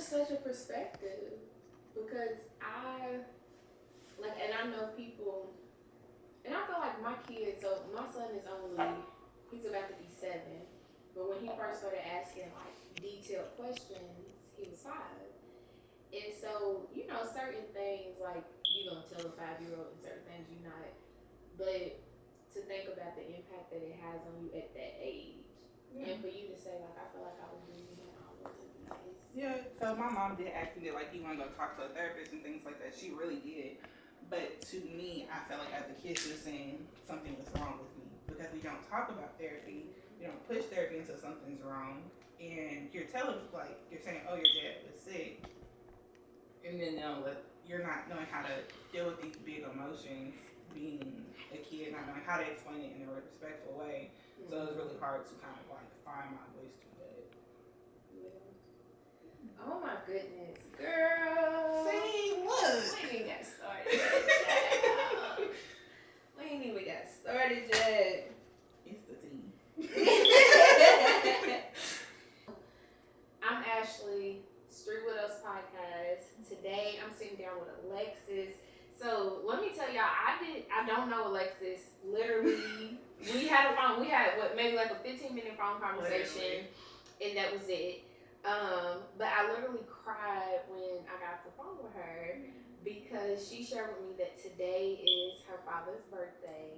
such a perspective because and I know people, and I feel like my kids. So my son is he's about to be 7, but when he first started asking like detailed questions, he was 5. And so, certain things like you gonna tell a 5-year-old and certain things you're not. But to think about the impact that it has on you at that age. Yeah. And for you to say like I feel like I was losing him, I wasn't nice. Yeah, so my mom did ask me that like you wanna go talk to a therapist and things like that. She really did. But to me, I felt like as a kid she was saying something was wrong with me. Because we don't talk about therapy. We don't push therapy until something's wrong. And you're saying, oh, your dad was sick. And then you're not knowing how to deal with these big emotions, being a kid, not knowing how to explain it in a respectful way. Mm-hmm. So it was really hard to kind of like find my voice through that. Yeah. Oh my goodness, girl. See what? We ain't even got started yet. We ain't even got started yet. It's the tea. I'm Ashley, Street Widows Podcast. Today I'm sitting down with Alexis. So let me tell y'all, I don't know Alexis. Literally, we had maybe like a 15-minute phone conversation, and that was it. But I literally cried when I got off the phone with her because she shared with me that today is her father's birthday.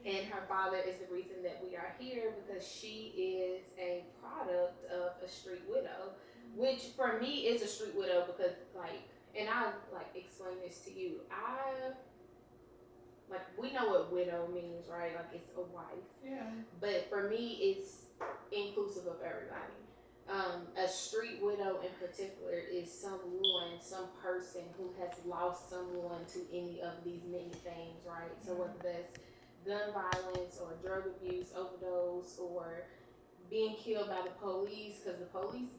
And her father is the reason that we are here because she is a product of a street widow, which for me is a street widow because and I explain this to you. We know what widow means, right? Like it's a wife. Yeah. But for me, it's inclusive of everybody. A street widow in particular is some person who has lost someone to any of these many things, right? So whether that's gun violence or drug abuse, overdose, or being killed by the police, because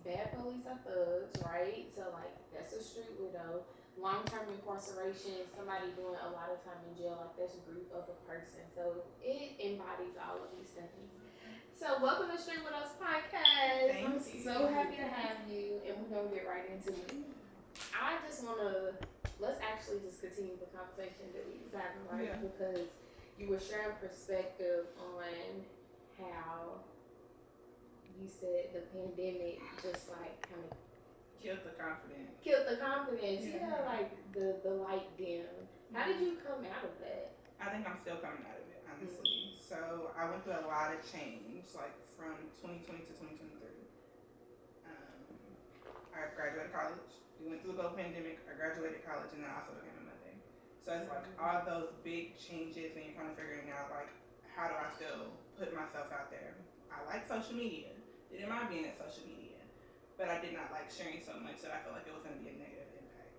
bad police are thugs, right? So that's a street widow. Long-term incarceration, somebody doing a lot of time in jail, that's grief of a person. So it embodies all of these things. So welcome to Street Widows Podcast. I'm so happy to have you, and we're gonna get right into it. I just let's actually just continue the conversation that we was having, right? Yeah. Because you were sharing perspective on how you said the pandemic just kind of killed the confidence. Yeah, the light dimmed. How did you come out of that? I think I'm still coming out of it, honestly. Mm-hmm. So I went through a lot of change, from 2020 to 2023. I graduated college. We went through the global pandemic. I graduated college, and then I also became a mother. So it's all those big changes, and you're kind of figuring out how do I still put myself out there? I like social media. Didn't mind being at social media, but I did not like sharing so much that I felt like it was going to be a negative impact.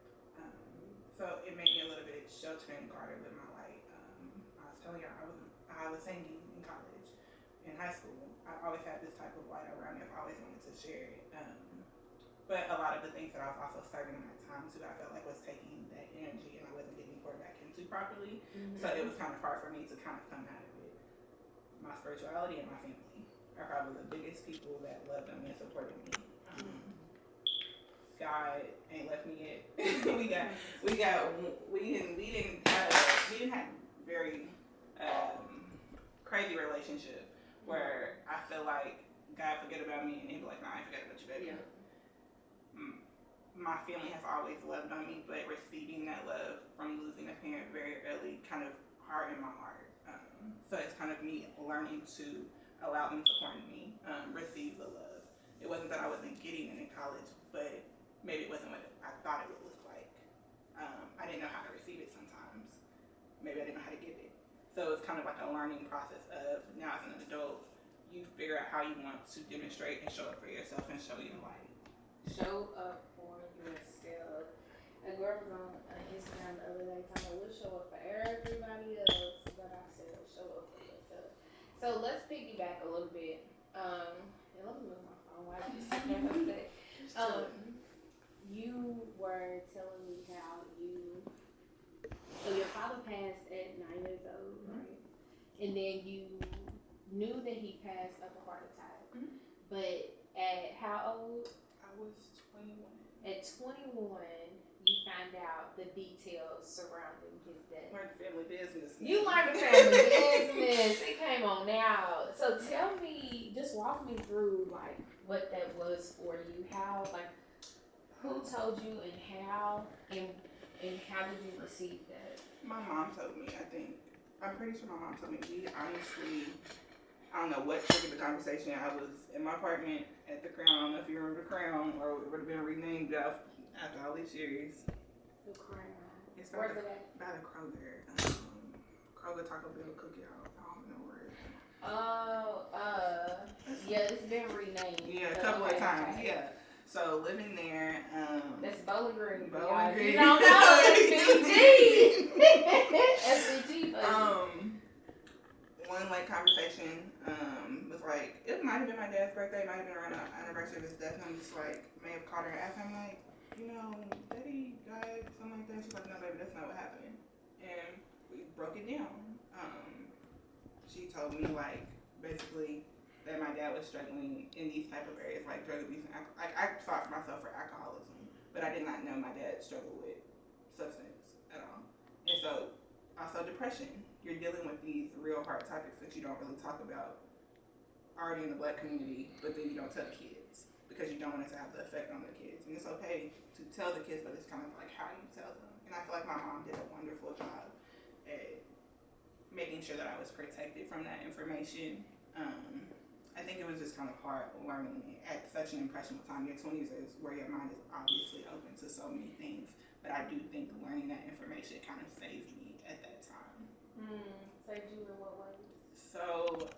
So it made me a little bit sheltered and guarded with my light. I was telling y'all I was singing in college, in high school. I always had this type of light around me. I've always wanted to share it. But a lot of the things that I was also serving my time to, I felt like was taking that energy and I wasn't getting poured back into properly. Mm-hmm. So it was kind of hard for me to kind of come out of it. My spirituality and my family are probably the biggest people that loved me and supported me. God ain't left me yet. we didn't have very crazy relationship where I feel like God forget about me and he'd be like, nah, I ain't forget about you, baby. Yeah. My family has always loved on me, but receiving that love from losing a parent very early kind of hardened my heart. So it's kind of me learning to allow them to support me, receive the love. It wasn't that I wasn't getting it in college, but maybe it wasn't what I thought it would look like. I didn't know how to receive it sometimes. Maybe I didn't know how to give it. So it's kind of like a learning process of now as an adult, you figure out how you want to demonstrate and show up for yourself and show your light. Show up for yourself. A girl was on Instagram the other day talking about we'll show up for everybody else, but I said show up for yourself. So let's piggyback a little bit. And let me move my phone while you sit there like that. You were telling me how so your father passed at 9 years old, right? And then you knew that he passed of a heart attack. Mm-hmm. But at how old? I was 21. At 21, you find out the details surrounding his death. Learned family business. You learned the family business. It came on out. So tell me, just walk me through like what that was for you. How, like, who told you and how did you receive that? My mom told me. I'm pretty sure my mom told me. We honestly, I don't know what triggered the conversation. I was in my apartment at the Crown. I don't know if you remember the Crown, or it would have been renamed after all these years. The Crown. It's Where's it at? by the Kroger. Kroger Taco Bell Cookie House. I don't know where it is. Yeah, it's been renamed. Yeah, a couple of times. Yeah. So living there. That's Bowling Green. Bowling Green. You don't know. SBG. SBG. One like conversation was like, it might have been my dad's birthday, it might have been around the anniversary of his death, and I'm just like, may have called her and asked him like, you know, Daddy died, something like that. She's like, no baby, that's not what happened. And we broke it down. She told me like basically that my dad was struggling in these type of areas like drug abuse and alcohol. Like I fought for myself for alcoholism, but I did not know my dad struggled with substance at all. And so also depression. You're dealing with these real hard topics that you don't really talk about already in the Black community, but then you don't tell the kids because you don't want it to have the effect on the kids. And it's okay to tell the kids, but it's kind of like how you tell them. And I feel like my mom did a wonderful job at making sure that I was protected from that information. I think it was just kind of hard learning at such an impressionable time. Your 20s is where your mind is obviously open to so many things, but I do think learning that information kind of saved me at that time. Saved you in what ways? So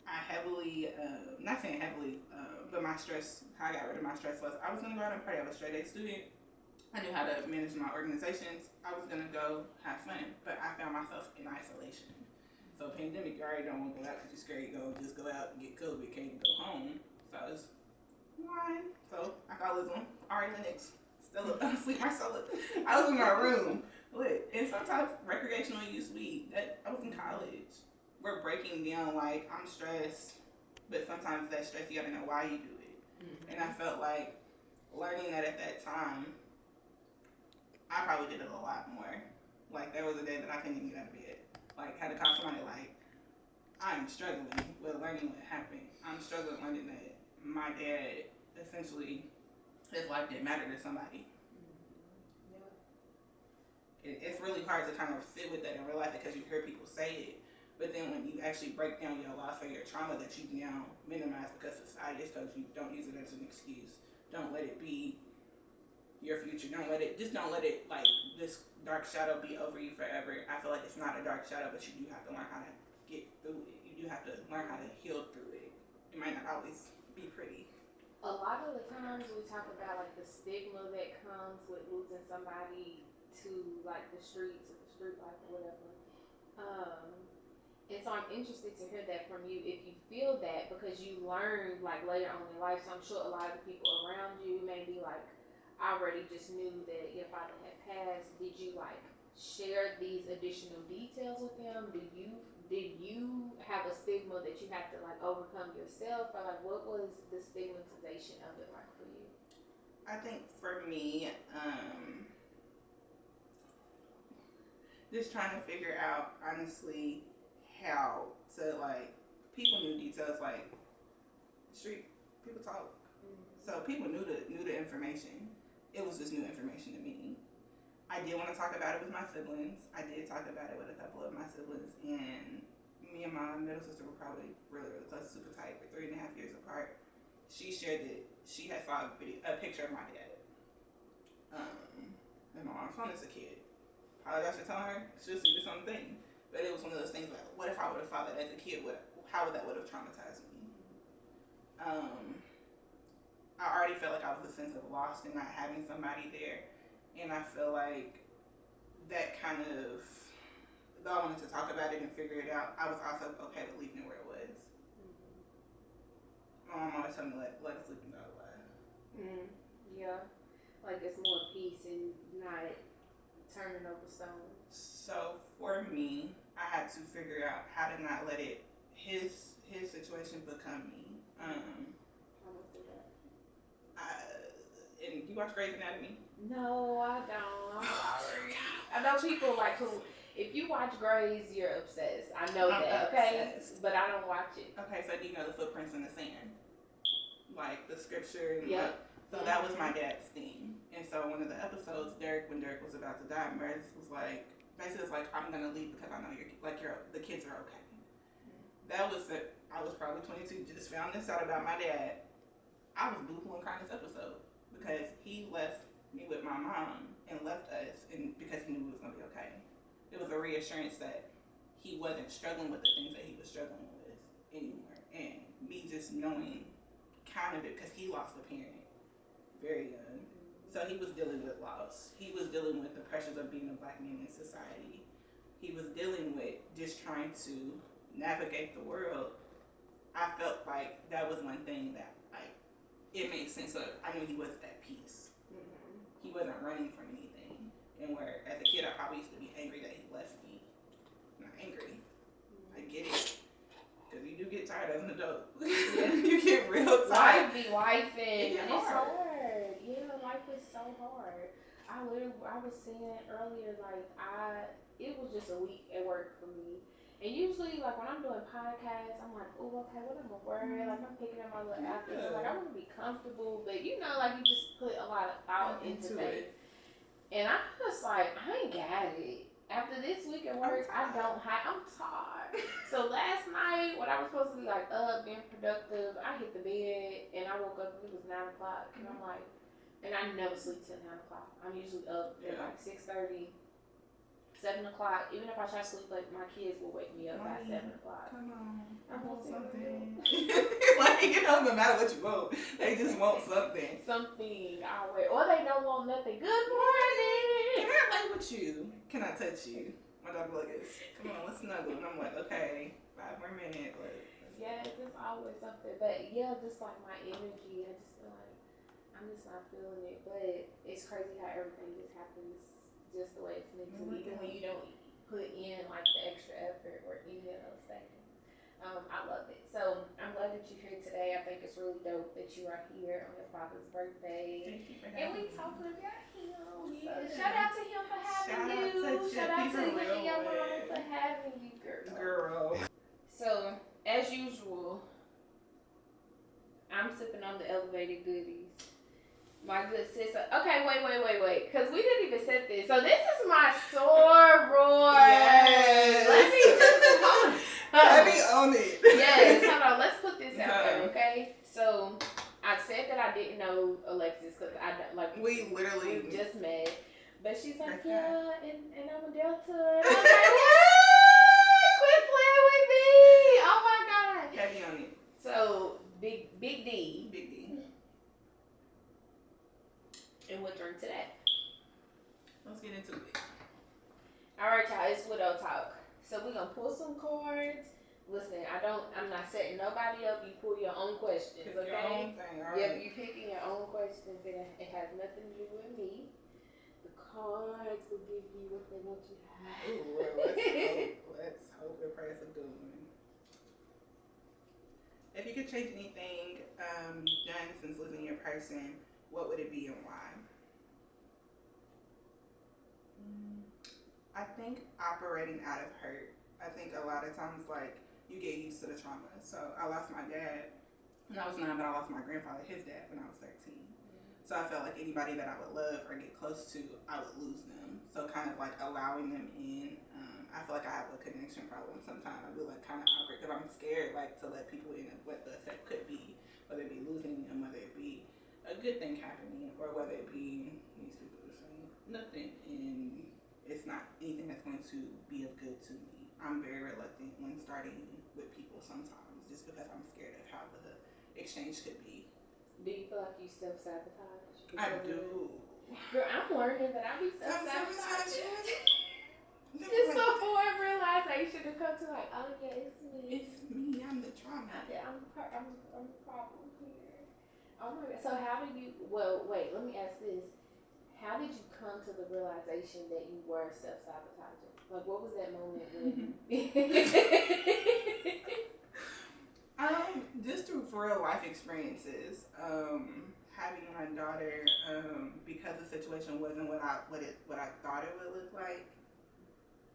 I heavily, not saying heavily, but my stress, how I got rid of my stress was I was going to go out and party. I was a straight A student. I knew how to manage my organizations. I was going to go have fun, but I found myself in isolation. So pandemic, you already don't want to go out because you're scared you just go out and get COVID, can't even go home. So I was lying. So I called this one, Ari Lennox, still up, sleep myself up. I was in my room. Lit. And sometimes recreational use weed. I was in college. We're breaking down like I'm stressed, but sometimes that stress you gotta know why you do it. And I felt like learning that at that time, I probably did it a lot more. Like there was a day that I couldn't even get out of bed. Like had to call somebody like, I'm struggling with learning what happened. I'm struggling learning that my dad essentially his life didn't matter to somebody. It's really hard to kind of sit with that and realize it because you hear people say it, but then when you actually break down your loss or your trauma that you now minimize because society has told you, don't use it as an excuse. Don't let it be your future. Don't let it like this dark shadow be over you forever. I feel like it's not a dark shadow, but you do have to learn how to get through it. You do have to learn how to heal through it. It might not always be pretty. A lot of the times we talk about like the stigma that comes with losing somebody to like the streets or the street life or whatever. And so I'm interested to hear that from you if you feel that because you learned like later on in life. So I'm sure a lot of the people around you maybe like already just knew that your father had passed. Did you like share these additional details with them? Did you have a stigma that you have to like overcome yourself, or like what was the stigmatization of it like for you? I think for me, just trying to figure out honestly how to like people knew details like street people talk, so people knew the information. It was just new information to me. I did want to talk about it with my siblings. I did talk about it with a couple of my siblings, and me and my middle sister were probably really, really close, super tight. We're 3.5 years apart. She shared that she had saw a picture of my dad. And my mom's phone as a kid. Apologize for telling her. She'll see this on the thing. But it was one of those things like, what if I would have saw that as a kid? How would that have traumatized me? I already felt like I was a sense of loss and not having somebody there. And I feel like that kind of, though I wanted to talk about it and figure it out, I was also okay with leaving it where it was. My mom always told me, let us leave and go away. Yeah. Like it's more peace and not turning over stones. So for me, I had to figure out how to not let his situation become me. And You watch Grey's Anatomy? No, I don't. I'm sorry. I know people like who. If you watch Grey's, you're obsessed. I know that, okay? But I don't watch it. Okay, so do you know the footprints in the sand? Like the scripture and so Mm-hmm. that was my dad's theme. And so one of the episodes, when Derek was about to die, Meredith was like, basically was like, I'm gonna leave because I know the kids are okay. That was it. I was probably 22, just found this out about my dad. I was boo-hooing crying this episode because he left me with my mom and left us and because he knew it was gonna be okay. It was a reassurance that he wasn't struggling with the things that he was struggling with anymore. And me just knowing kind of it, because he lost a parent very young. So he was dealing with loss. He was dealing with the pressures of being a black man in society. He was dealing with just trying to navigate the world. I felt like that was one thing that, like, it made sense. So I knew he was at peace. Mm-hmm. He wasn't running from anything. And where, as a kid, I probably used to be angry that he left me. Not angry. I get it. Because you do get tired as an adult. You get real tired. Life be life and it's hard. Yeah, life is so hard. I was saying earlier, like, it was just a week at work for me. And usually, like, when I'm doing podcasts, I'm like, oh, okay, what am I wearing? Like, I'm picking up my little outfit. So, like, I want to be comfortable. But, like, you just put a lot of thought into things. And I was like, I ain't got it. After this week at work, I'm tired. So last night, when I was supposed to be like up, being productive, I hit the bed and I woke up and it was 9 o'clock. And I'm like, and I never sleep till 9 o'clock. I'm usually up at like 6:30, 7 o'clock. Even if I try to sleep late, my kids will wake me up by 7 o'clock. Come on. I want something. Like, no matter what you want, they just want something. Something, always. Or they don't want nothing. Good morning. Can I lay with you? Can I touch you? My dog like this. Come on, let's snuggle. And I'm like, okay, 5 more minutes. Yes, it's always something. But yeah, just like my energy, I just feel like I'm just not feeling it. But it's crazy how everything just happens just the way it's meant to be. Even when you don't put in like the extra effort or any of those things. I love it. So I'm glad that you're here today. I think it's really dope that you are here on your father's birthday. Thank you for and having we me. talking about him. Yeah. So shout out to him for having you. Shout out to you and your mom for having you, girl. So as usual, I'm sipping on the elevated goodies. My good sister. Okay, wait. Because we didn't even set this. So this is my soror. Yes. Let me just let me own it. Yes, hold on. Let's put this out there, okay? So I said that I didn't know Alexis because we literally just met. But she's like, okay. yeah, and I'm a Delta. And I'm like, what? Quit playing with me. Oh my God. Heavy on it. So big D. Big D. And we'll drink to that. Let's get into it. Alright, y'all, it's Widow Talk. So we're gonna pull some cards. Listen, I'm not setting nobody up. You pull your own questions, Pick okay? your own thing, all right. Yep, you picking your own questions, and it has nothing to do with me. The cards will give you what they want you to have. Ooh, well, let's hope and pray it's a good one. If you could change anything you've done since losing your person, what would it be and why? I think operating out of hurt. I think a lot of times, like, you get used to the trauma. So I lost my dad when I was 9, but I lost my grandfather, his dad, when I was 13. So I felt like anybody that I would love or get close to, I would lose them. So kind of like allowing them in. I feel like I have a connection problem sometimes. I feel like kind of awkward because I'm scared like to let people in of what the effect could be, whether it be losing them, whether it be a good thing happening, or whether it be these people are saying nothing and it's not anything that's going to be of good to me. I'm very reluctant when starting with people sometimes, just because I'm scared of how the exchange could be. Do you feel like you self-sabotage? I do. Girl, I'm learning that I be self-sabotaging. It's It's a hard realization to come to, like, oh yeah, it's me. It's me. I'm the trauma. I'm the problem here. Oh my God. So how did you? Well, wait. Let me ask this. How did you come to the realization that you were self-sabotaging? Like, what was that moment when? Just through for real life experiences. Having my daughter, because the situation wasn't what I thought it would look like.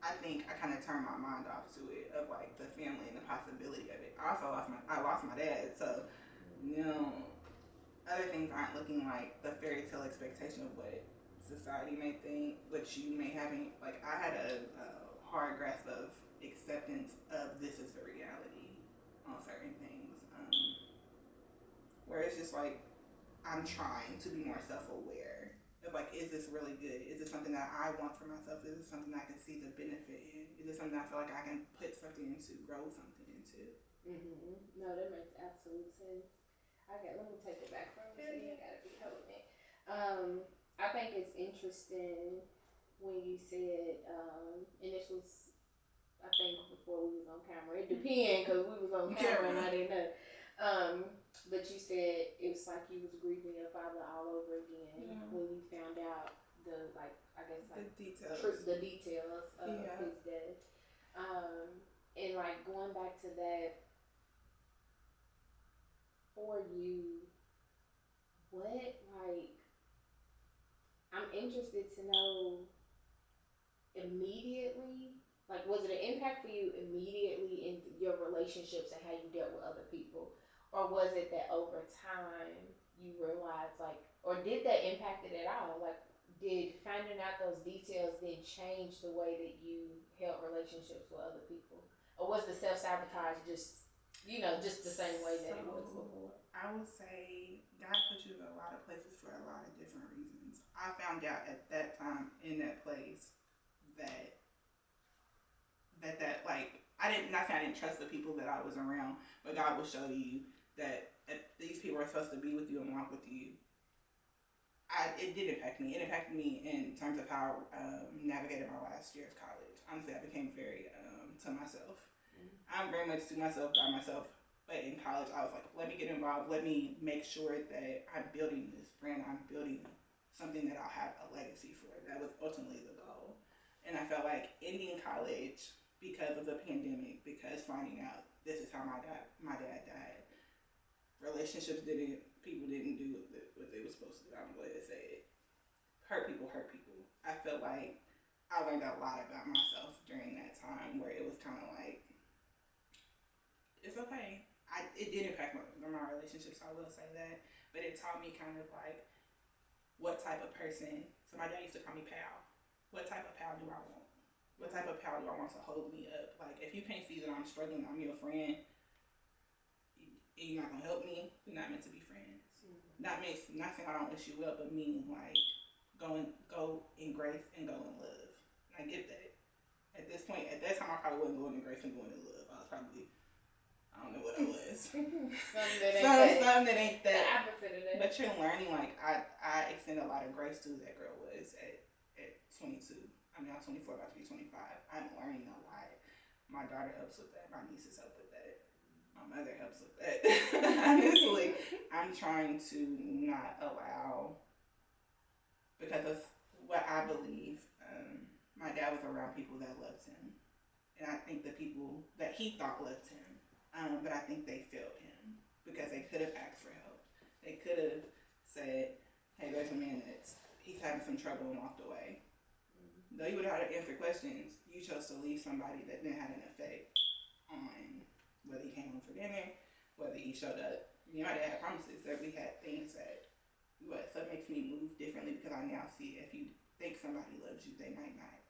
I think I kind of turned my mind off to it, of like the family and the possibility of it. I also lost my dad, so you know, other things aren't looking like the fairy tale expectation of what society may think, what you may have. Like I had a hard grasp of acceptance of this is the reality on certain things, where it's just like I'm trying to be more self-aware of like, is this really good? Is this something that I want for myself? Is this something I can see the benefit in? Is this something I feel like I can put something into, grow something into? No, that makes absolute sense. Let me take it back from you. So you gotta be holding it. I think it's interesting when you said, and this was, I think, before we was on camera. It depends because we was on camera and I didn't know. But you said it was like you was grieving your father all over again when you found out the the details of his death. And like going back to that, for you, what, like, I'm interested to know immediately, like, was it an impact for you immediately in your relationships and how you dealt with other people? Or was it that over time you realized, like, or did that impact it at all? Like, did finding out those details then change the way that you held relationships with other people? Or was the self-sabotage just, just the same way that it was before? I would say God put you in a lot of places for a lot of different reasons. I found out at that time in that place that like, I didn't trust the people that I was around, but God will show you that these people are supposed to be with you and walk with you. It did impact me. It impacted me in terms of how I navigated my last year of college. Honestly, I became very to myself. I'm very much to myself, by myself. But in college, I was like, let me get involved. Let me make sure that I'm building this brand. I'm building something that I'll have a legacy for. That was ultimately the goal. And I felt like ending college because of the pandemic, because finding out this is how my dad died. People didn't do what they were supposed to do. I'm going to say it. Hurt people. I felt like I learned a lot about myself during that time, where it was kind of like, it's okay. It did impact my relationships, I will say that. But it taught me kind of like what type of person. So my dad used to call me pal. What type of pal do I want? What type of pal do I want to hold me up? Like, if you can't see that I'm struggling, I'm your friend, and you're not gonna help me, we're not meant to be friends. Not saying I don't wish you well, but meaning like go in grace and go in love. And I get that. At this point, at that time, I probably wasn't going in grace and going in love. I was probably, I don't know what I was. Something that ain't that. The opposite of that. But you're learning. Like I extend a lot of grace to who that girl was at 22. I mean, I'm 24, about to be 25. I'm learning a lot. My daughter helps with that. My nieces help with that. My mother helps with that. Honestly, I'm trying to not allow, because of what I believe, my dad was around people that loved him. And I think the people that he thought loved him, but I think they failed him because they could have asked for help. They could have said, hey, there's a man he's having some trouble, and walked away. Though you would have had to answer questions, you chose to leave somebody that didn't have an effect on whether he came home for dinner, whether he showed up. Me and my dad had promises that we had things that, so it makes me move differently, because I now see if you think somebody loves you, they might not.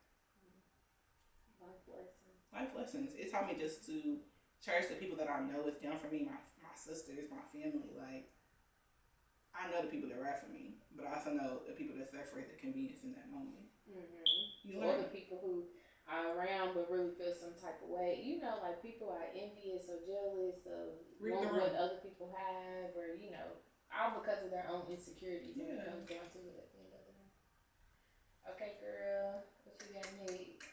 Life lessons. It taught me just to cherish the people that I know is down for me, my sisters, my family. Like, I know the people that ride for me, but I also know the people that separate the convenience in that moment. Or the people who are around but really feel some type of way. Like people are envious or jealous of what other people have, or all because of their own insecurities. When it comes down to it at the end of the day. Okay, girl, what you got next?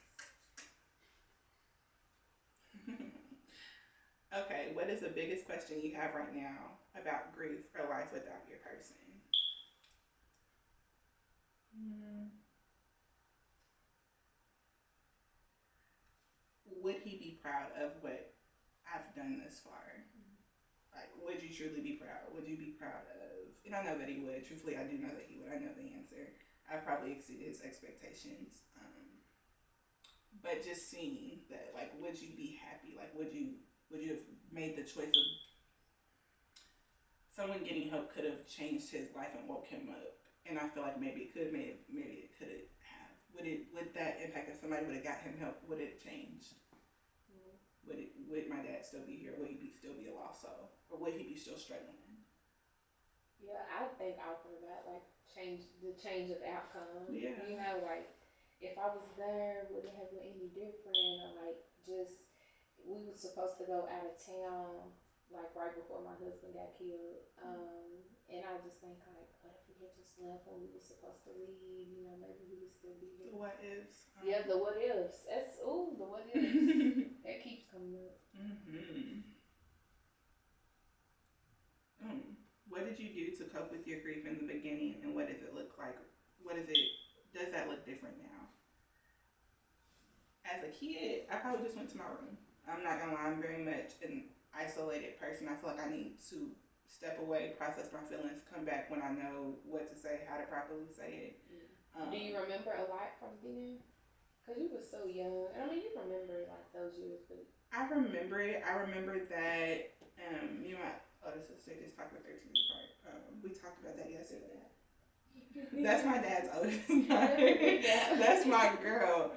Okay, what is the biggest question you have right now about grief or life without your person? Would he be proud of what I've done this far? Like, would you truly be proud? Would you be proud of? And I know that he would. Truthfully, I do know that he would. I know the answer. I've probably exceeded his expectations. But just seeing that, like, would you be happy? Like, would you have made the choice of someone getting help could have changed his life and woke him up? And I feel like maybe it could, maybe it could have. Would that impact if somebody would have got him help? Would it change? Would my dad still be here? Would he still be a lost soul, or would he be still struggling? Yeah, I think out for that, like the change of outcome. Yeah. You know, like if I was there, would it have been any different? Or like just we were supposed to go out of town, like right before my husband got killed. And I just think like, what if we had just left when we were supposed to leave? You know, maybe we would still be here. The what ifs. Yeah, the what ifs. The what ifs. That keeps coming up. What did you do to cope with your grief in the beginning, and what does it look like? Does that look different now? As a kid, I probably just went to my room. I'm not gonna lie, I'm very much an isolated person. I feel like I need to step away, process my feelings, come back when I know what to say, how to properly say it. Do you remember a lot from then? Because you were so young. I mean, you remember like those years, but... I remember it. I remember that me and my older sister just talked about 13 years apart. We talked about that yesterday. That's my dad's oldest. That's my girl.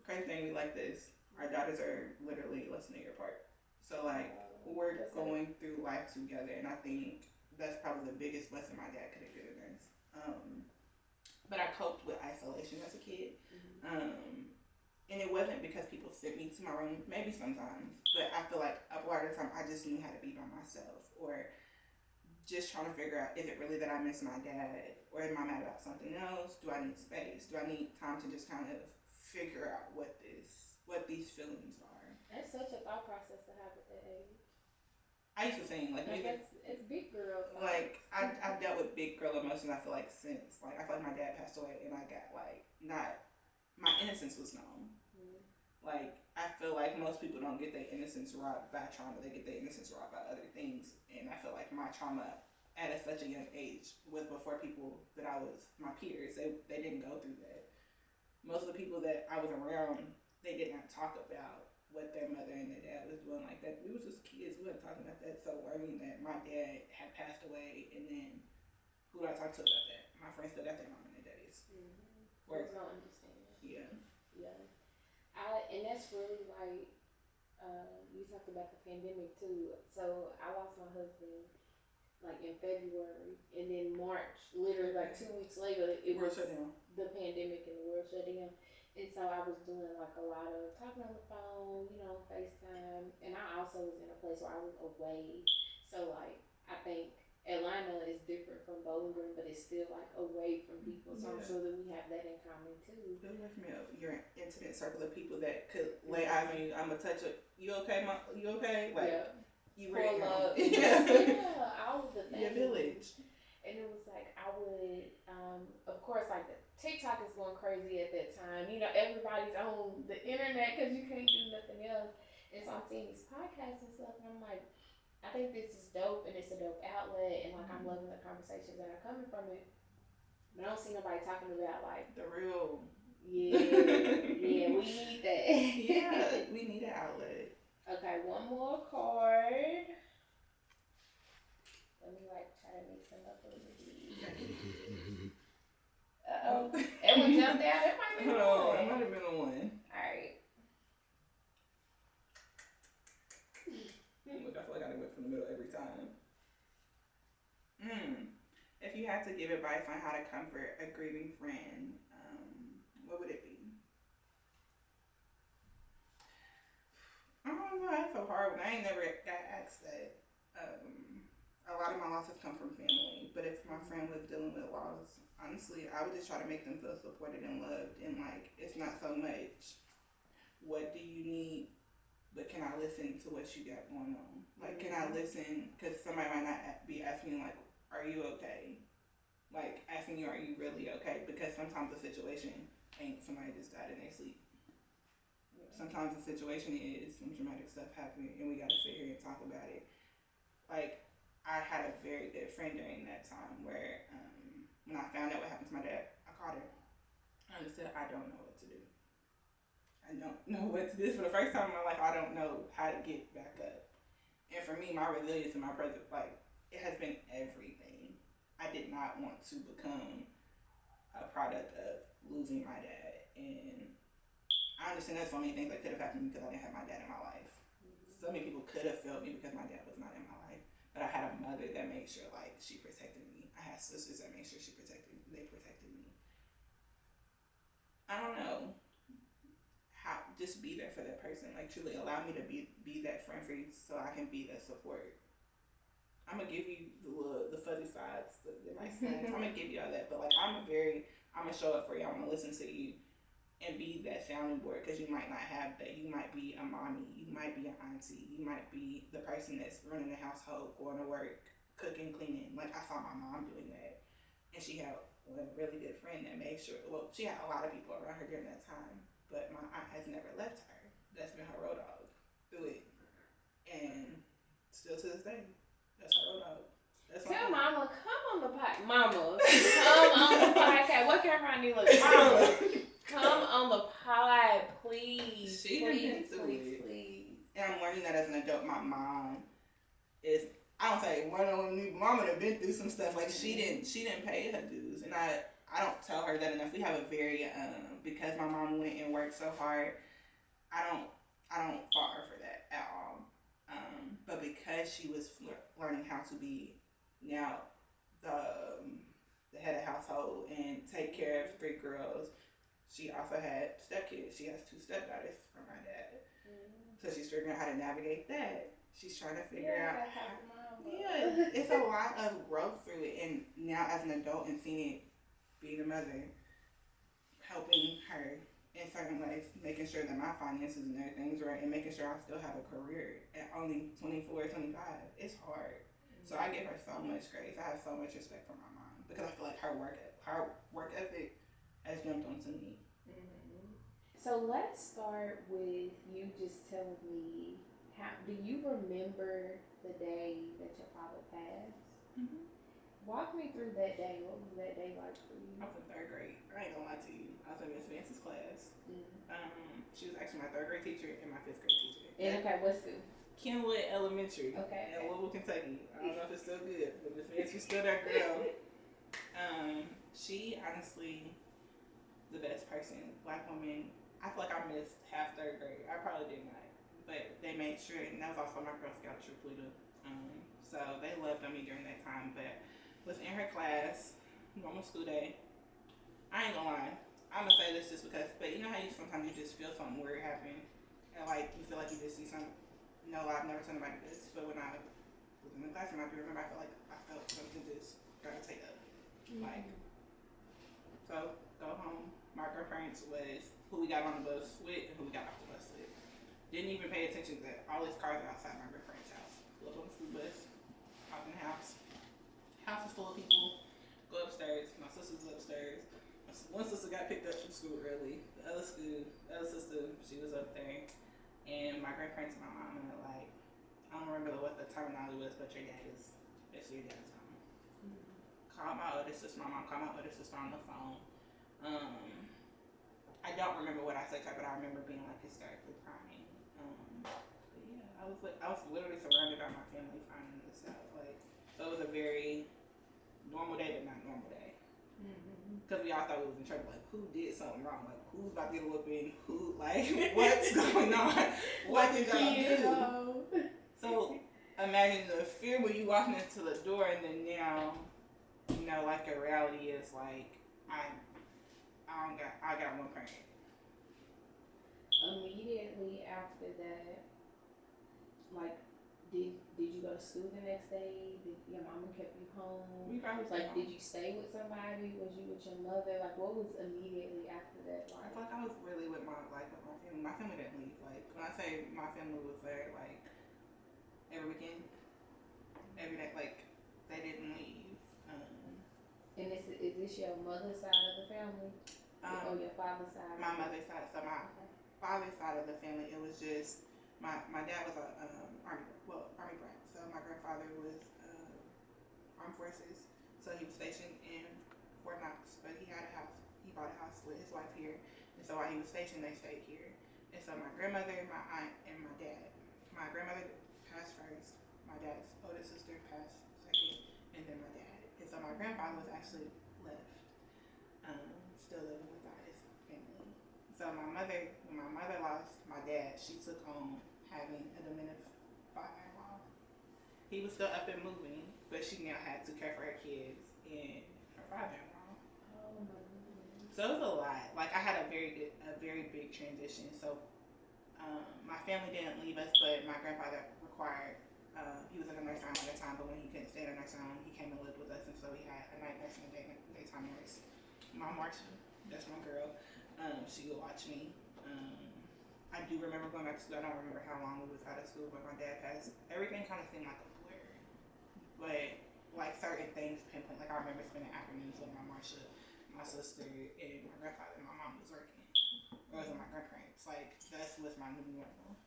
Crazy thing, we like this. Our daughters are literally less than a year apart. So like, we're going through life together, and I think that's probably the biggest blessing my dad could have given us. But I coped with isolation as a kid. And it wasn't because people sent me to my room, maybe sometimes, but I feel like a lot of the time I just knew how to be by myself, or just trying to figure out, is it really that I miss my dad, or am I mad about something else? Do I need space? Do I need time to just kind of figure out what these feelings are? That's such a thought process to have at that age. I used to think, like, maybe it's big girl. Like, I've dealt with big girl emotions, I feel like, since, like, I feel like my dad passed away, and I got, like, my innocence was known. Like, I feel like most people don't get their innocence robbed by trauma. They get their innocence robbed by other things. And I feel like my trauma at such a young age was before people that I was, my peers, they didn't go through that. Most of the people that I was around, they did not talk about what their mother and their dad was doing like that. We was just kids. We weren't talking about that. So learning that my dad had passed away, and then who do I talk to about that? My friends still got their mom and their daddies. There's no understanding. Yeah. And that's really like, you talked about the pandemic too. So I lost my husband like in February, and then March, literally like 2 weeks later, it was the pandemic and the world shut down. And so I was doing like a lot of talking on the phone, you know, FaceTime, and I also was in a place where I was away. So like, I think Atlanta is different from Bowling Green, but it's still like away from people. So I'm sure that we have that in common too. Good with me, your intimate circle of people that could lay. I mean, I'm a touch of you okay, mom? You okay? Like you ready? Love. All of the things. Your village. And it was like I would, of course, like the TikTok is going crazy at that time. You know, everybody's on the internet because you can't do nothing else. And so I'm seeing these podcasts and stuff, and I'm like, I think this is dope, and it's a dope outlet, and like I'm loving the conversations that are coming from it. But I don't see nobody talking about like the real. Yeah, we need that. Yeah, we need an outlet. Okay, one more card. Let me like try to mix them up a little bit. Everyone jumped out. It might be one. It might have been a one. Alright. Look, I feel like I went from the middle every time. If you had to give advice on how to comfort a grieving friend, what would it be? I don't know, that's so hard. I ain't never got asked that. A lot of my losses come from family, but if my friend was dealing with loss, honestly, I would just try to make them feel supported and loved, and like, it's not so much, what do you need, but can I listen to what you got going on? Like, can I listen, because somebody might not be asking, like, are you okay? Like, asking you, are you really okay? Because sometimes the situation ain't somebody just died in their sleep. Sometimes the situation is some dramatic stuff happening, and we gotta sit here and talk about it. like, I had a very good friend during that time where when I found out what happened to my dad, I called her. I just said, I don't know what to do. I don't know what to do. For the first time in my life, I don't know how to get back up. And for me, my resilience and my presence, like, it has been everything. I did not want to become a product of losing my dad. And I understand there's so many things that could have happened because I didn't have my dad in my life. So many people could have failed me because my dad was not in my life. But I had a mother that made sure, like, she protected me. I had sisters that made sure they protected me. I don't know how, just be there for that person. Like, truly allow me to be that friend for you so I can be that support. I'm gonna give you the fuzzy sides, the nice things. I'm gonna give you all that, but like, I'm gonna show up for you. I'm gonna listen to you and be that sounding board, because you might not have that. You might be a mommy, you might be an auntie, you might be the person that's running the household, going to work, cooking, cleaning. Like, I saw my mom doing that, and she had one really good friend that made sure. Well, she had a lot of people around her during that time, but my aunt has never left her. That's been her road dog through it, and still to this day, that's her road dog. Tell mama, come on the podcast. Mama, come on the podcast. What camera I need? Look, mama. Come on the pod, please. Please. And I'm learning that as an adult. My mom is, I don't say one of them. Mama would have been through some stuff. Like, she didn't pay her dues, and I don't tell her that enough. We have a very because my mom went and worked so hard. I don't fault her for that at all. But because she was learning how to be now the head of household and take care of 3 girls. She also had stepkids. She has 2 stepdaughters from my dad. So she's figuring out how to navigate that. She's trying to figure out it's a lot of growth through it. And now as an adult and seeing it, being a mother, helping her in certain ways, making sure that my finances and everything's right, and making sure I still have a career at only 24, 25. It's hard. So I give her so much grace. I have so much respect for my mom because I feel like her work ethic has jumped onto me. So let's start with you just telling me, how do you remember the day that your father passed? Walk me through that day. What was that day like for you? I was in 3rd grade. I ain't gonna lie to you. I was in Miss Vance's class. She was actually my 3rd grade teacher and my 5th grade teacher. And okay, what's the Kenwood Elementary in Louisville, Kentucky. I don't know if it's still good, but Miss Vance, she's still that girl. She honestly, the best person, Black woman. I feel like I missed half 3rd grade. I probably did not, but they made sure, and that was also my Girl Scout troop leader. So they loved on me during that time. But was in her class, normal school day. I ain't gonna lie. I'm gonna say this just because, but you know how sometimes you just feel something weird happen, and like you feel like you just see something. No, I've never told anybody this, but when I was in the classroom, I do remember I felt something just gravitate up. Like, so go home. My grandparents was who we got on the bus with and who we got off the bus with. Didn't even pay attention to all these cars outside my grandparents' house. Go up on the school bus, hop in the house. House is full of people. Go upstairs. My sister's upstairs. One sister got picked up from school early. The other sister, she was up there. And my grandparents and my mom were like, I don't remember what the terminology was, but your dad is gone. Called my oldest sister, my mom called my oldest sister on the phone. I don't remember what I said to her, but I remember being like hysterically crying. But yeah, I was literally surrounded by my family finding this out. Like, so it was a very normal day, but not normal day. Because we all thought we was in trouble. Like, who did something wrong? Like, who's about to get a whooping? Who, like, what's going on? What did y'all do? So, imagine the fear when you walking into the door, and then now, you know, like, the reality is, like, I got one parent. Immediately after that, like, did you go to school the next day? Did your mama kept you home? We probably like, did you stay with somebody? Was you with your mother? Like, what was immediately after that? Like, I feel like I was really with my family. My family didn't leave. Like, when I say my family was there, like, every weekend, every day, like, they didn't leave. And is this your mother's side of the family? Or your father's side? My mother's side. So my father's side of the family, it was just my dad was a army brat. So my grandfather armed forces. So he was stationed in Fort Knox, but he had a house. He bought a house with his wife here. And so while he was stationed, they stayed here. And so my grandmother, my aunt, and my dad. My grandmother passed first. My dad's oldest sister passed second, and then my dad. And so my grandfather was actually left, still living without his family. So when my mother lost my dad, she took on having a diminutive father-in-law. He was still up and moving, but she now had to care for her kids and her father-in-law. Oh my goodness. So it was a lot. Like I had a very big transition. So my family didn't leave us, but my grandfather required. He was in a nursing home at the time, but when he couldn't stay in a nursing home, he came and lived with us, and so we had a night nurse and a daytime nurse. My Marcia, that's my girl. She would watch me. I do remember going back to school. I don't remember how long we was out of school when my dad passed. Everything kind of seemed like a blur, but like certain things pinpoint. Like I remember spending afternoons with my Marcia, my sister, and my grandfather. My mom was working. Or was with my grandparents. Like that was my new normal.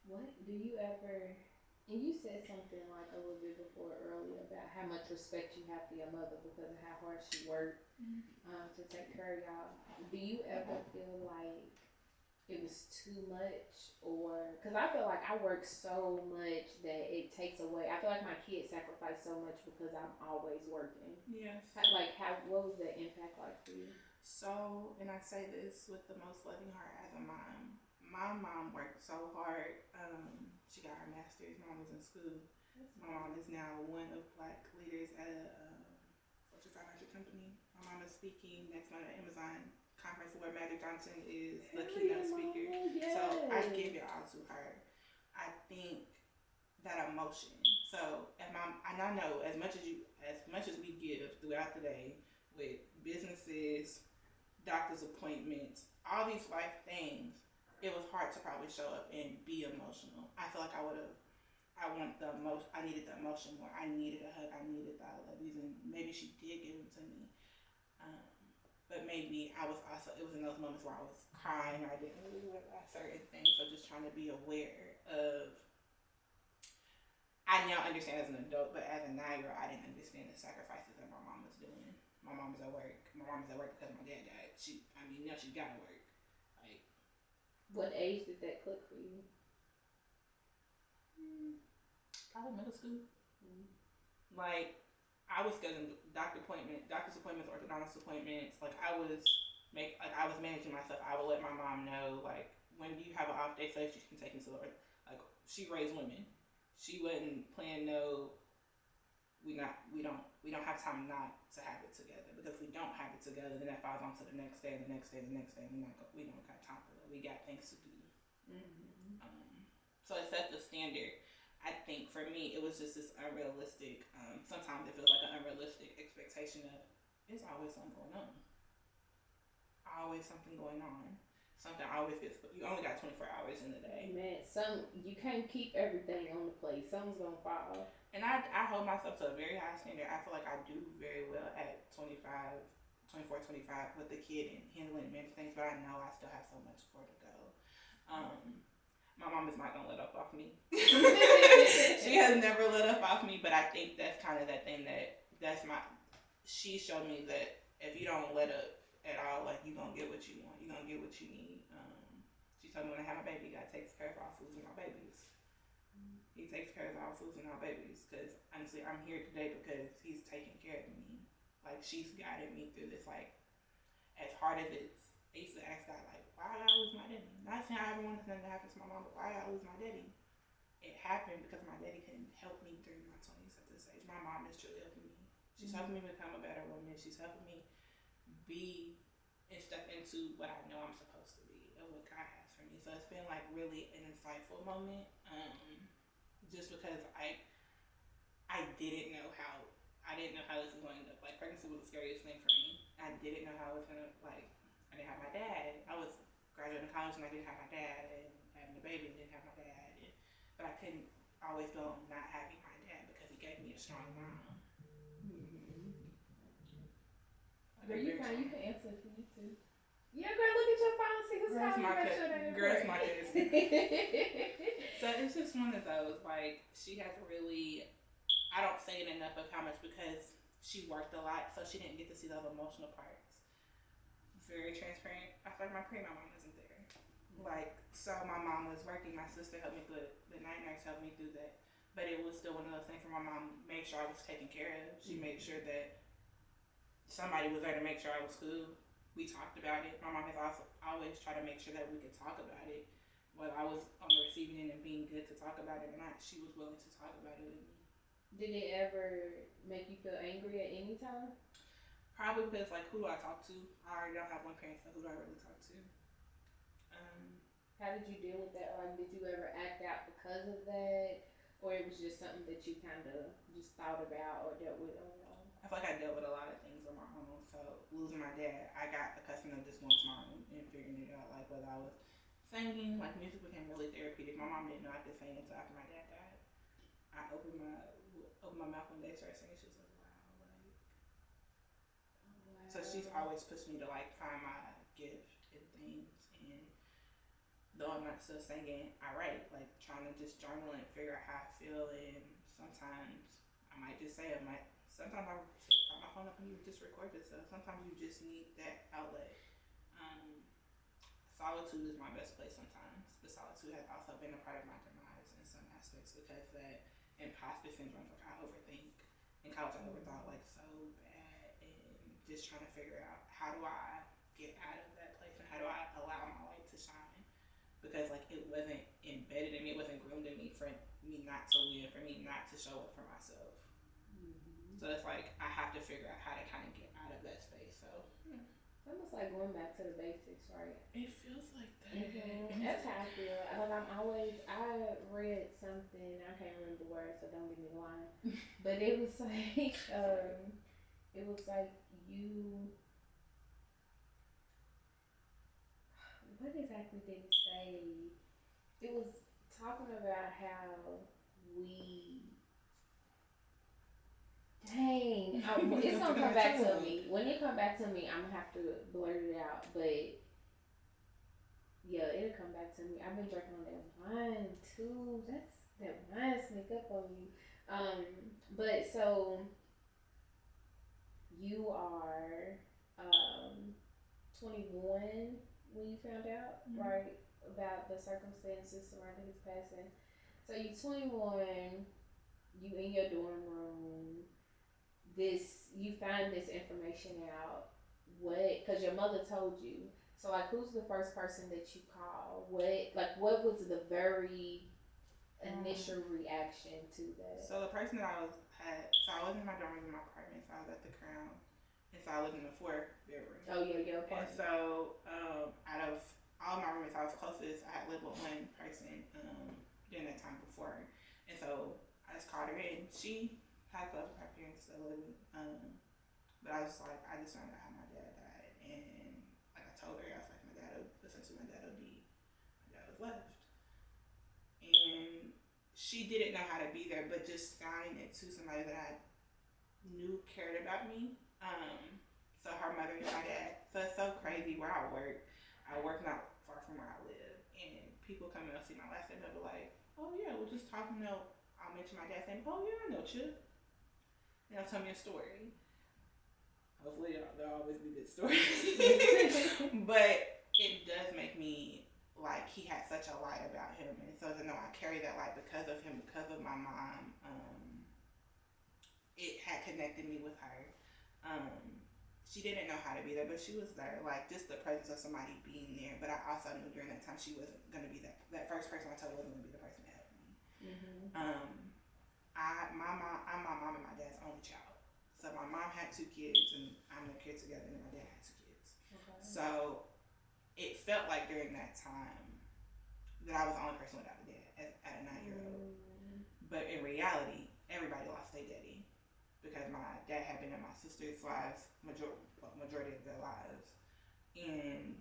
What do you ever? And you said something like a little bit before earlier about how much respect you have for your mother because of how hard she worked to take care of y'all. Do you ever feel like it was too much, or because I feel like I work so much that it takes away. I feel like my kids sacrifice so much because I'm always working. Yes. What was the impact like for you? So, and I say this with the most loving heart as a mom. My mom worked so hard. She got her master's. My mom was in school. My mom is now one of Black leaders at a Fortune 500 company. My mom is speaking next month at Amazon conference where Magic Johnson is the keynote speaker. Yes. So I give it all to her. I think that emotion. So and I know as much as we give throughout the day with businesses, doctor's appointments, all these life things, it was hard to probably show up and be emotional. I feel like I needed the emotion more. I needed a hug. I needed the I love yous, and maybe she did give them to me. But maybe it was in those moments where I was crying or I didn't really realize certain things. So just trying to be aware of, I now understand as an adult, but as a 9-year-old, I didn't understand the sacrifices that my mom was doing. My mom was at work. My mom was at work because my dad died. She gotta work. What age did that click for you? Probably middle school. Like, I was getting doctor's appointments, orthodontist appointments. Like, I was managing myself. I would let my mom know, like, when do you have an off day so that you can take me to the, like, she raised women. She wasn't playing no, we don't have time not to have it together, because if we don't have it together, then that falls on to the next day, and the next day, and the next day, and we don't got time for that. We got things to do. So it set the standard. I think for me, it was just this unrealistic, sometimes it feels like an unrealistic expectation of, there's always something going on. Always something going on. Something always gets, you only got 24 hours in the day. Man, you can't keep everything on the plate. Something's gonna fall. And I hold myself to a very high standard. I feel like I do very well at 24, 25 with the kid and handling many things, but I know I still have so much more to go. My mom is not gonna let up off me. She has never let up off me, but I think that's kind of that thing she showed me that if you don't let up at all, like, you're gonna get what you want, you're gonna get what you need. She told me when I have my baby, God takes care of all foods and all babies. He takes care of all foods and all babies, because honestly, I'm here today because he's taking care of me. Like, she's guided me through this, like, as hard as it's, I used to ask God, like, why did I lose my daddy? Not saying I ever wanted nothing to happen to my mom, but why did I lose my daddy? It happened because my daddy couldn't help me during my 20s at this age. My mom is truly helping me. She's helping me become a better woman. She's helping me be and step into what I know I'm supposed to be and what God has for me. So it's been, like, really an insightful moment. Just because I didn't know how this was going to end up. Like, pregnancy was the scariest thing for me. I didn't know how it was gonna, like, I didn't have my dad. I was graduating college and I didn't have my dad, and having a baby and didn't have my dad. But I couldn't always go on not having my dad because he gave me a strong mom. Girl, you can answer for you too. Yeah, girl, look at your phone. See who's calling. Girl's my cousin. So it's just one of those, like, she has really, I don't say it enough of how much, because she worked a lot, so she didn't get to see those emotional parts. Very transparent. I feel like my mom wasn't there. Like, so my mom was working, my sister helped me through it, the night nurse helped me through that. But it was still one of those things where my mom made sure I was taken care of. She made sure that somebody was there to make sure I was cool. We talked about it. My mom has also always tried to make sure that we could talk about it. Whether I was on the receiving end and being good to talk about it or not, she was willing to talk about it with me. Did it ever make you feel angry at any time? Probably because, like, who do I talk to? I already don't have one parent, so who do I really talk to? How did you deal with that? Like, did you ever act out because of that? Or it was just something that you kind of just thought about or dealt with on your own? I feel like I dealt with a lot of things on my own. So losing my dad, I got accustomed to just going to my room and figuring it out. Like, whether I was singing, like, music became really therapeutic. My mom didn't know I could sing until after my dad died. I opened my mouth one day, started singing. She was like, "Wow!" Like, so she's always pushed me to, like, find my gift and things. And though I'm not still singing, I write, like, trying to just journal and figure out how I feel. And sometimes I might just say, sometimes I put my phone up and you just record yourself. Sometimes you just need that outlet. Solitude is my best place sometimes. The solitude has also been a part of my demise in some aspects, because that imposter syndrome, like, I overthink. In college, I overthought, like, so bad, and just trying to figure out how do I get out of that place and how do I allow my light to shine. Because, like, it wasn't embedded in me, it wasn't groomed in me for me not to win, for me not to show up for myself. So it's like I have to figure out how to kind of get out of that space. So it's almost like going back to the basics, right? It feels like that. That's how I feel. I read something, I can't remember the word, so don't get me lying. But it was like, you. What exactly did it say? It was talking about how we. Dang, it's gonna come back to me. When it come back to me, I'm gonna have to blurt it out. But yeah, it'll come back to me. I've been drinking on that wine too. That wine sneak up on you. But so you are 21 when you found out, right, about the circumstances surrounding his passing. So you 21. You in your dorm room. You find this information out. What? Because your mother told you. So, like, who's the first person that you call? What was the very initial reaction to that? So the person that I was in my dorm room in my apartment. So I was at the Crown, and so I lived in the 4th bedroom. Oh yeah, your apartment. And so out of all my roommates, I was closest. I had lived with one person during that time before, and so I just called her in. She had left her parents still living, but I was like, I just found out how my dad died, and like I told her, I was like, my dad OD. My dad was left, and she didn't know how to be there, but just signing it to somebody that I knew cared about me. So her mother knew my dad. So it's so crazy where I work not far from where I live, and people come and see my last name, they'll be like, "Oh yeah, we're just talking." I'll mention my dad's name. "Oh yeah, I know Chip." And they'll tell me a story. Hopefully there'll always be good stories. But it does make me, like, he had such a light about him. And so to know I carry that light because of him, because of my mom, it had connected me with her. She didn't know how to be there, but she was there. Like, just the presence of somebody being there. But I also knew during that time she wasn't going to be that first person I told her wasn't going to be the person to help me. I'm my mom and my dad's only child. So my mom had 2 kids, and I'm their kid together, and my dad had 2 kids. Okay. So it felt like during that time that I was the only person without a dad at a 9-year-old. But in reality, everybody lost their daddy, because my dad had been in my sister's lives majority of their lives. And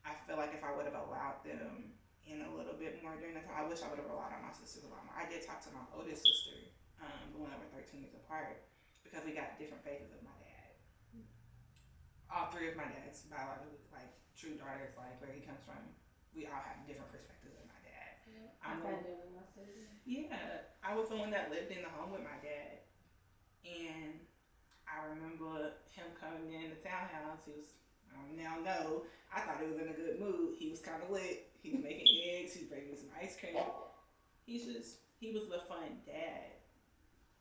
I feel like if I would have allowed them in a little bit more during that time, I wish I would have relied on my sisters a lot more. I did talk to my oldest sister, the one that were 13 years apart, because we got different phases of my dad. All 3 of my dad's biological, like, true daughters, like, where he comes from, we all have different perspectives of my dad. I find it with my sister. Yeah, I I was the one that lived in the home with my dad, and I remember him coming in the townhouse. He was, I now know, I thought he was in a good mood. He was kind of lit. He was making eggs. He was bringing me some ice cream. He was the fun dad.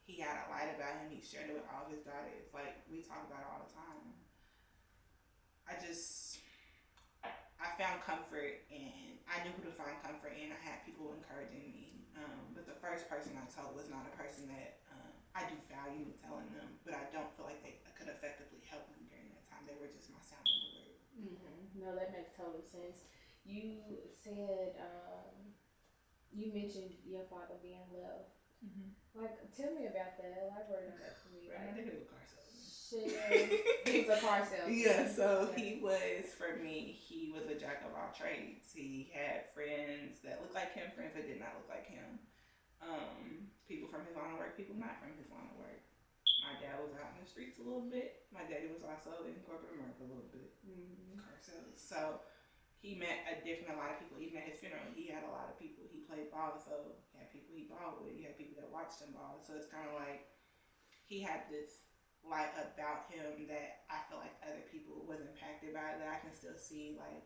He had a light about him. He shared it with all of his daughters. Like, we talk about it all the time. I found comfort, and I knew who to find comfort in. I had people encouraging me. But the first person I told was not a person that I do value me telling them, but I don't feel like they could effectively help me during that time. They were just my sounding board. No, that makes total sense. You said, you mentioned your father being left. Like, tell me about that. Elaborate on that for me. Right, like, I think it was a car salesman. He was a car salesman. Yeah, so he was, for me, he was a jack of all trades. He had friends that looked like him, friends that did not look like him. People from his line of work, people not from his line of work. My dad was out in the streets a little bit. My daddy was also in corporate America a little bit. Car sales. So he met a lot of people. Even at his funeral, he had a lot of people. He played ball, so he had people he balled with. He had people that watched him ball. So it's kind of like he had this light about him that I feel like other people was impacted by, that I can still see, like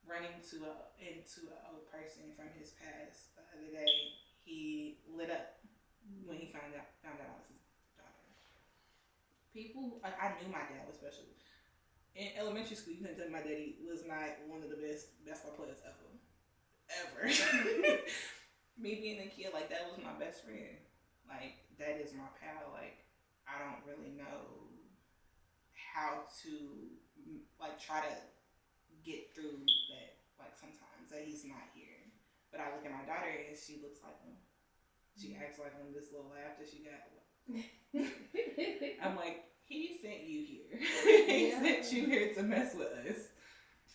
running into an old person from his past the other day. He lit up when he found out I was his daughter. People, like, I knew my dad was special. In elementary school, you couldn't tell me my daddy was not one of the best basketball players ever. Me being a kid, like, that was my best friend. Like, that is my pal. Like, I don't really know how to, like, try to get through that, like, sometimes that he's not here. But I look at my daughter and she looks like him. She acts like him. This little laugh that she got. I'm like, he sent you here. He sent you here to mess with us.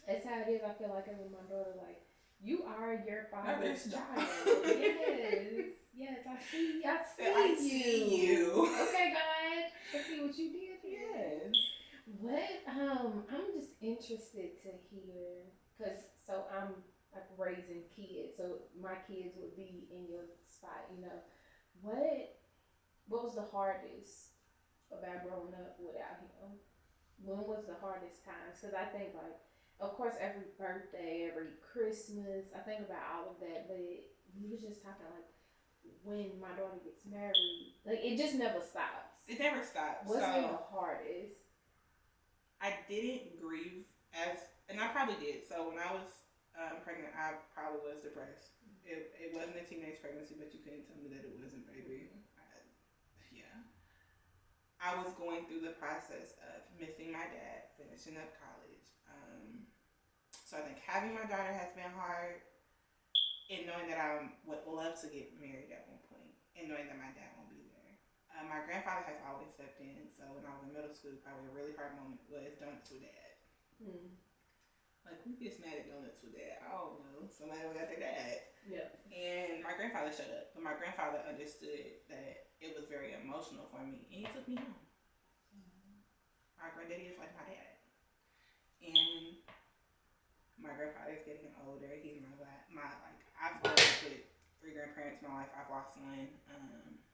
That's how it is. I feel like it with my daughter. Like, you are your father's child. Yes, I see you. Okay, God. I see what you did here. Yes. What? I'm just interested to hear, cause I'm like raising kids, so my kids would be in your spot. You know, what was the hardest about growing up without him? When was the hardest times? Cause I think, like, of course, every birthday, every Christmas, I think about all of that. But we was just talking, like, when my daughter gets married, like, it just never stops. It never stops. What's been the hardest? I didn't grieve and I probably did. So when I was pregnant, I probably was depressed. It wasn't a teenage pregnancy, but you couldn't tell me that it wasn't, baby. I was going through the process of missing my dad, finishing up college. So I think having my daughter has been hard, and knowing that I would love to get married at one point, and knowing that my dad won't be there. My grandfather has always stepped in, so when I was in middle school, probably a really hard moment was donuts with dad. Like, who gets mad at donuts with dad? I don't know. Somebody got their dad. Yeah. And my grandfather showed up, but my grandfather understood that it was very emotional for me, and he took me home. My granddaddy is like my dad, and my grandfather is getting older. He's I've grown up with 3 grandparents in my life. I've lost one.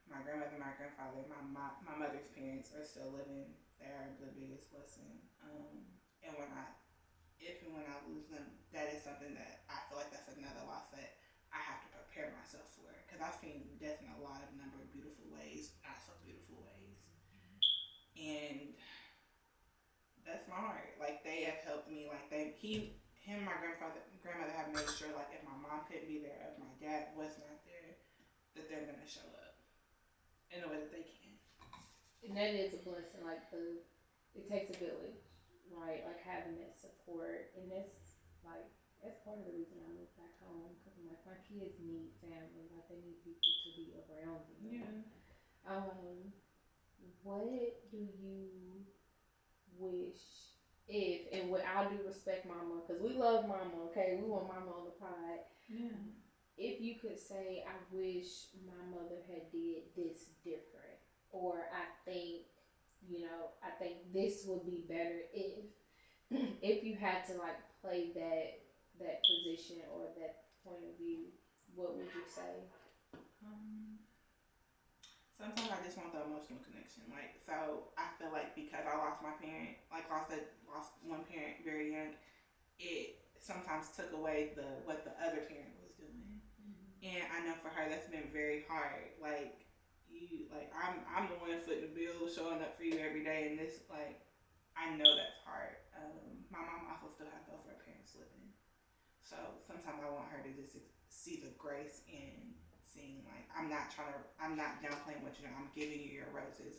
My grandmother, my grandfather, my mother's parents are still living. They are the biggest blessing. And when I lose them, that is something that I feel like that's another loss that I have to prepare myself for. Because I've seen death in a number of beautiful ways, not so beautiful ways. And that's my heart. Like, they have helped me. Like, my grandmother have made sure, like, if my mom couldn't be there, if my dad was not there, that they're gonna show up in the way that they can. And that is a blessing. Like, it takes a village, right? Like, having that support, and that's part of the reason I moved back home, because I'm like, my kids need family. Like, they need people to be around them. Yeah. What do you wish? And with all due respect, Mama, because we love Mama, okay? We want Mama on the pod. Yeah. If you could say, I wish my mother had did this different, or I think this would be better if you had to, like, play that position or that point of view, what would you say? just want the emotional connection. Like, so I feel like because I lost my parent, like lost one parent very young, it sometimes took away what the other parent was doing. And I know for her that's been very hard. Like I'm the one footing the bill, showing up for you every day, and this like I know that's hard. My mom also still has both her parents living, so sometimes I want her to just see the grace in seeing like I'm not downplaying what you're doing. I'm giving you your roses,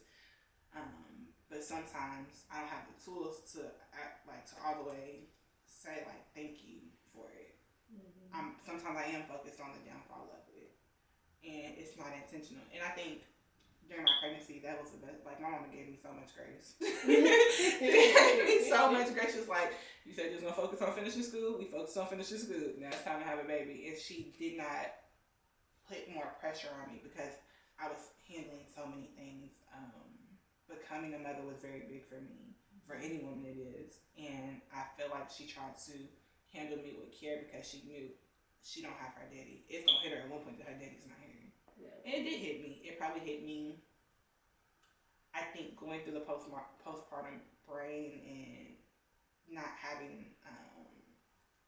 but sometimes I don't have the tools to act, like to all the way say like thank you for it. Sometimes I am focused on the downfall of it, and it's not intentional. And I think during my pregnancy, that was the best. Like my mama gave me so much grace. She gave me so much grace. She was like, "You said you was gonna focus on finishing school. We focused on finishing school. Now it's time to have a baby." And she did not put more pressure on me because I was handling so many things. Becoming a mother was very big for me, for any woman it is. And I feel like she tried to handle me with care because she knew she don't have her daddy. It's gonna hit her at one point that her daddy's not here. Yeah. And it did hit me. It probably hit me, I think, going through the postpartum brain and not having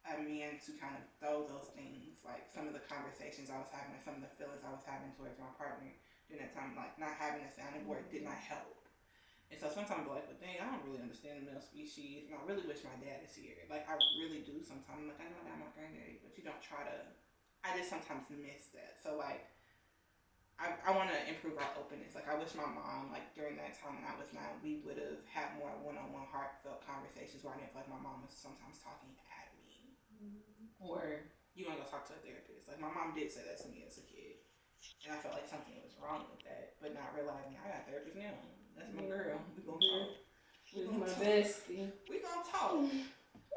a man to kind of throw those things, like some of the conversations I was having and some of the feelings I was having towards my partner during that time, like not having a sounding board did not help. And so sometimes I'm like, but dang, I don't really understand the male species, and I really wish my dad is here. Like, I really do sometimes. Like, I know I'm my granddaddy, but you don't try to, I just sometimes miss that. So, like, I want to improve our openness. Like, I wish my mom, like, during that time when I was 9, we would have had more one-on-one heartfelt conversations where I didn't feel like my mom was sometimes talking at me. Or, you want to go talk to a therapist. Like, my mom did say that to me as a kid. And I felt like something was wrong with that, but not realizing I got a therapist now. That's my girl. We gonna talk. We gonna talk. Bestie. We gonna talk.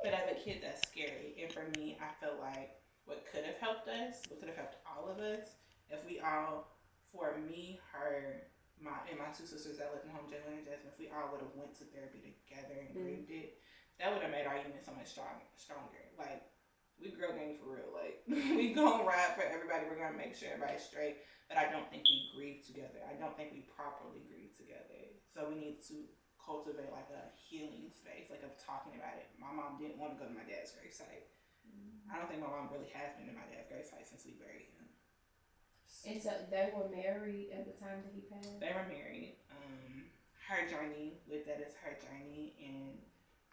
But as a kid, that's scary. And for me, I feel like what could have helped us, what could have helped all of us, if we all, for me, her, and my 2 sisters that lived in home, Jalen and Jasmine, if we all would have went to therapy together and grieved it, that would have made our union so much stronger. Like, we girl gang for real. Like, we gonna ride for everybody. We're gonna make sure everybody's straight. But I don't think we grieve together. I don't think we properly grieve together. So we need to cultivate like a healing space, like of talking about it. My mom didn't want to go to my dad's gravesite. I don't think my mom really has been to my dad's gravesite since we buried him. And so they were married at the time that he passed? They were married. Her journey with that is her journey, and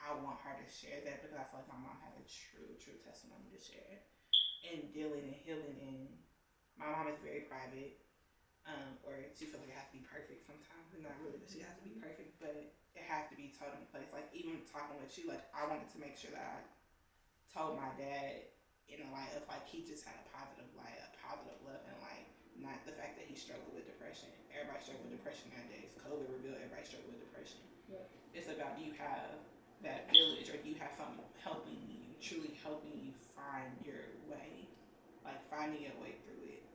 I want her to share that because I feel like my mom had a true testimony to share. And dealing and healing, and my mom is very private. Or she feels like it has to be perfect sometimes, and not really that she has to be perfect, but it has to be told in place. Like, even talking with you, like, I wanted to make sure that I told my dad in a light of, like, he just had a positive light, a positive love, and, like, not the fact that he struggled with depression. Everybody struggled with depression nowadays. COVID revealed everybody struggled with depression. Yeah. It's about, do you have that village, or do you have something helping you, truly helping you find your way, like, finding your way through it.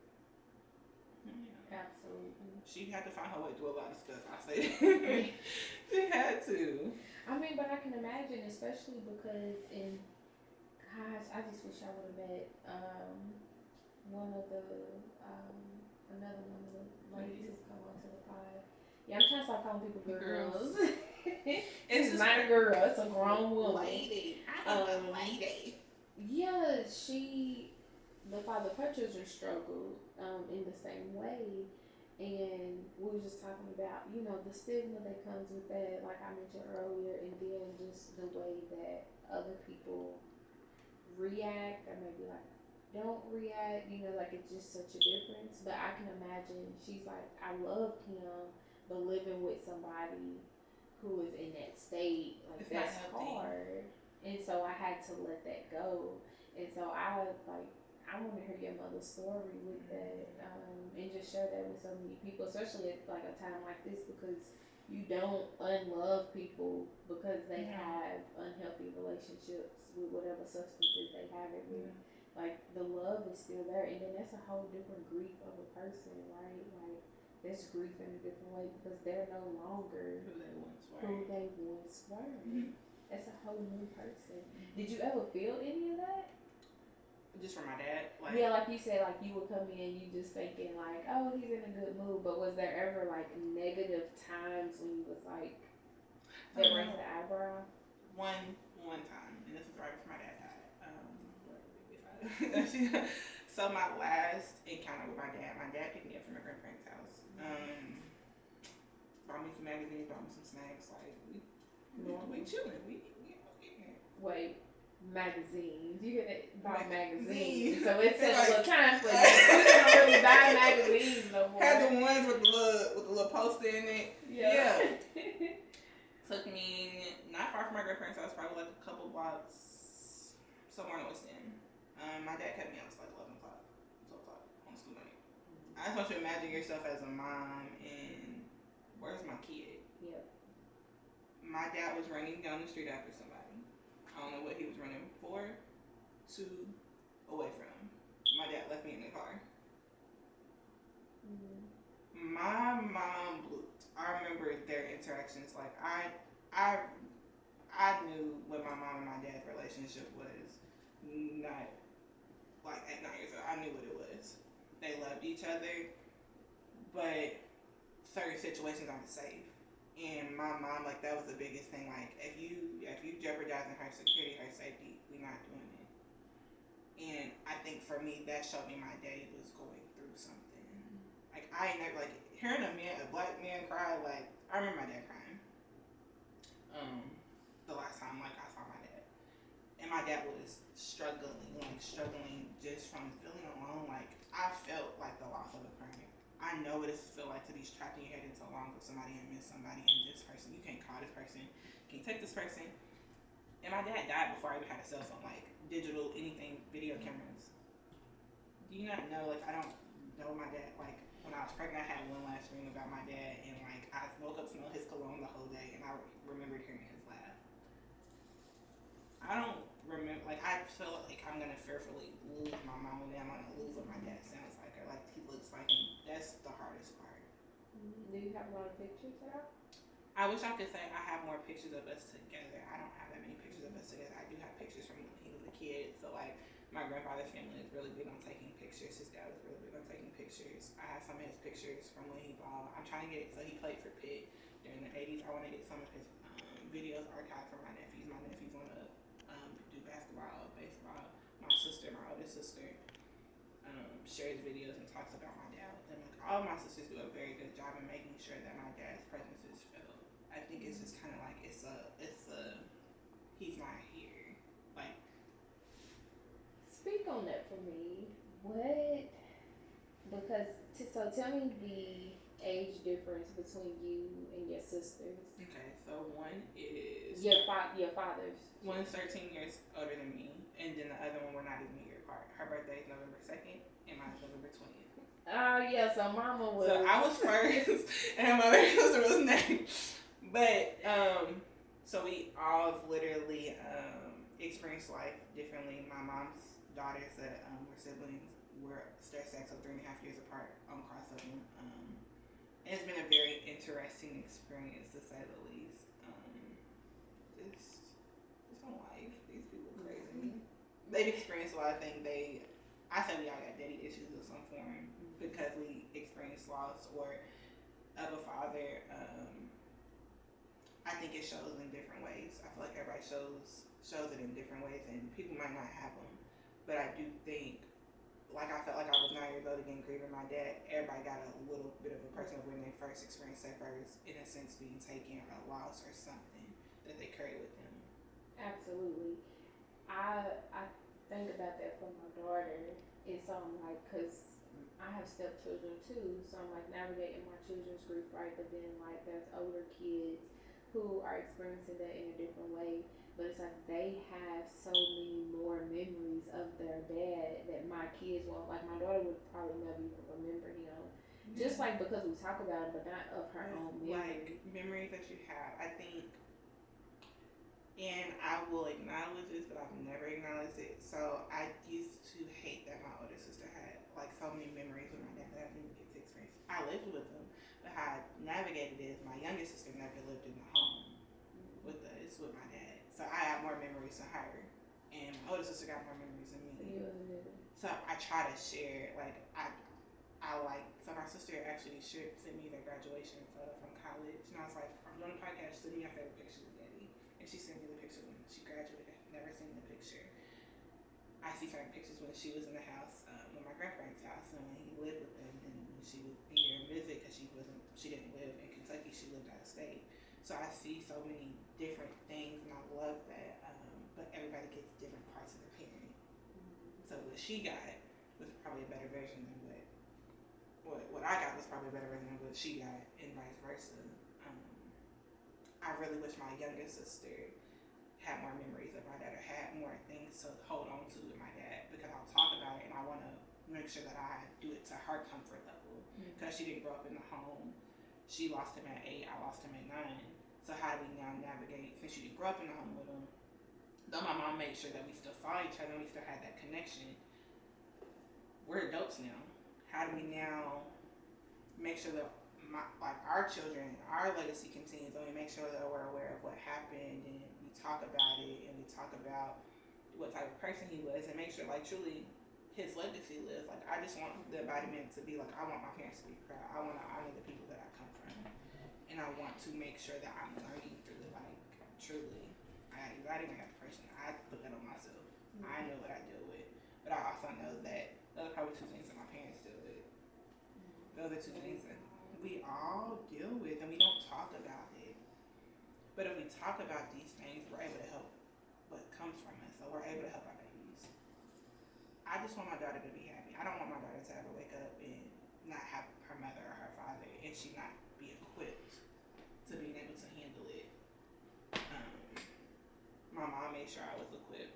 Absolutely. She had to find her way through a lot of stuff, I say. She had to. I mean, but I can imagine, especially because gosh, I just wish I would have met one of the another one of the ladies who come onto the pod. Yeah, I'm trying to stop calling people girls. It's not a girl, it's a grown woman. Lady. I am a lady. Yeah, the father of her children struggled in the same way, and we were just talking about, you know, the stigma that comes with that, like I mentioned earlier, and then just the way that other people react, or maybe like don't react, you know, like it's just such a difference. But I can imagine she's like, I loved him, but living with somebody who is in that state, like, that's hard. And so I had to let that go. And so I want to hear your mother's story with that, and just share that with so many people, especially at like a time like this, because you don't unlove people because they have unhealthy relationships with whatever substances they have it with. Like, the love is still there, and then that's a whole different grief of a person, right? Like, that's grief in a different way because they're no longer who they once were. That's a whole new person. Did you ever feel any of that? Just from my dad? Like, yeah, like you said, like you would come in, you just thinking like, oh, he's in a good mood, but was there ever like times when you was like that raised the eyebrow? One time, and this was right before my dad died. So my last encounter with my dad picked me up from my grandparents' house. Bought me some magazines, bought me some snacks. Like we chilling. We getting it. Wait, magazines? You gonna buy magazines? So it's a like, little time for you. You don't really buy magazines no more. Had the ones with the little poster in it. Yeah. Took me not far from my grandparents' house, probably like a couple blocks somewhere in the West End. My dad kept me out till like 11 o'clock, 12 o'clock on school night. I just want you to imagine yourself as a mom and where's my kid? Yep. My dad was running down the street after somebody. I don't know what he was running for, to, away from. My dad left me in the car. Mm-hmm. My mom blew. I remember their interactions. Like I knew what my mom and my dad's relationship was. Not like at 9 years old. I knew what it was. They loved each other, but certain situations aren't safe. And my mom, like that was the biggest thing. Like if you jeopardizing her security, her safety, we're not doing it. And I think for me, that showed me my daddy was going through something. Like I ain't never like hearing a black man cry. Like I remember my dad crying. The last time like I saw my dad, and my dad was struggling just from feeling alone. Like I felt like the loss of a parent. I know what it feels like to be trapped in your head into along with somebody and miss somebody, and this person, you can't call this person, can't take this person. And my dad died before I even had a cell phone, like digital anything, video cameras. Do you not know? Like I don't know my dad. Like when I was pregnant, I had one last dream about my dad, and like I woke up smelling his cologne the whole day, and I remembered hearing his laugh. I don't remember. Like I feel like I'm gonna fearfully lose my mom, and I'm gonna lose what my dad sounds like or like he looks like, and that's the hardest part. Do you have a lot of pictures out? I wish I could say I have more pictures of us together. I don't have that many pictures of us together. I do have pictures from when he was a kid. So like my grandfather's family is really big on taking pictures. His dad was really big on taking pictures. I have some of his pictures from when he balled. I'm trying to get it. So he played for Pitt during the 80s. I want to get some of his videos archived for my nephews. My nephews want to do basketball, baseball. My sister, my oldest sister, shares videos and talks about my dad with them. Like all my sisters do a very good job in making sure that my dad's presence is felt. I think it's just kind of like it's a he's not here. Like speak on that for me. What? Because so tell me the age difference between you and your sisters. Okay, so one is your father's. One's 13 years older than me, and then the other one we're not even a year apart. Her birthday is November 2nd, and mine's November 20th. Oh yeah, so mama was. So I was first, and my baby sister was next. But so we all have literally experienced life differently. My mom's daughters that were siblings were sex, so 3.5 years apart on crossover. And it's been a very interesting experience to say the least. Just on life, these people are crazy. They've experienced a lot of things. I say we all got daddy issues of some form because we experienced loss or of a father. I think it shows in different ways. I feel like everybody shows it in different ways, and people might not have them. But I do think, like I felt like I was 9 years old again grieving my dad. Everybody got a little bit of a person when they first experienced their first, in a sense, being taken or a loss or something that they carry with them. Absolutely. I think about that for my daughter. It's like, cause I have stepchildren too, so I'm like navigating my children's grief, right? But then like there's older kids who are experiencing that in a different way, but it's like they have so many more memories of their dad that my kids won't. Like my daughter would probably never even remember him, just like because we talk about it, but not of her own memory. Like memories that you have, I think, and I will acknowledge this, but I've never acknowledged it. So I used to hate that my older sister had like so many memories with my dad that I didn't get to experience. I lived with him. But how I navigated it is my youngest sister never lived in the home with us, with my dad. So I have more memories than her. And my older sister got more memories than me. So I try to share, like, I so my sister actually sent me their graduation photo from college, and I was like, I'm doing a podcast, send me your favorite picture of Daddy. And she sent me the picture when she graduated. I've never seen the picture. I see certain pictures when she was in the house, in my grandparents' house, and when he lived with them, and when she would be here and visit, because she didn't live in Kentucky, she lived out of state. So I see so many different things, and I love that. But everybody gets different parts of their parent. So what she got was probably a better version than what I got was probably a better version than what she got, and vice versa. I really wish my youngest sister had more memories of my dad, or had more things to hold on to with my dad, because I'll talk about it and I want to make sure that I do it to her comfort level, because she didn't grow up in the home. She lost him at 8, I lost him at 9. So how do we now navigate, since she didn't grow up in the home with him, though my mom made sure that we still saw each other and we still had that connection, we're adults now. How do we now make sure that our children, our legacy continues, and we make sure that we're aware of what happened, and we talk about it, and we talk about what type of person he was, and make sure truly his legacy lives. I just want the embodiment to be I want my parents to be proud. I want to honor the people that I come from, and I want to make sure that I'm learning through it. Truly, I didn't have the person. I put that on myself. I know what I deal with, but I also know that those are probably 2 things that my parents deal with. Those are 2 things that we all deal with, and we don't talk about it. But if we talk about these things, we're able to help what comes from us. So we're able to help our babies. I just want my daughter to be happy. I don't want my daughter to ever wake up and not have her mother or her father, and she not be equipped to being able to handle it. My mom made sure I was equipped.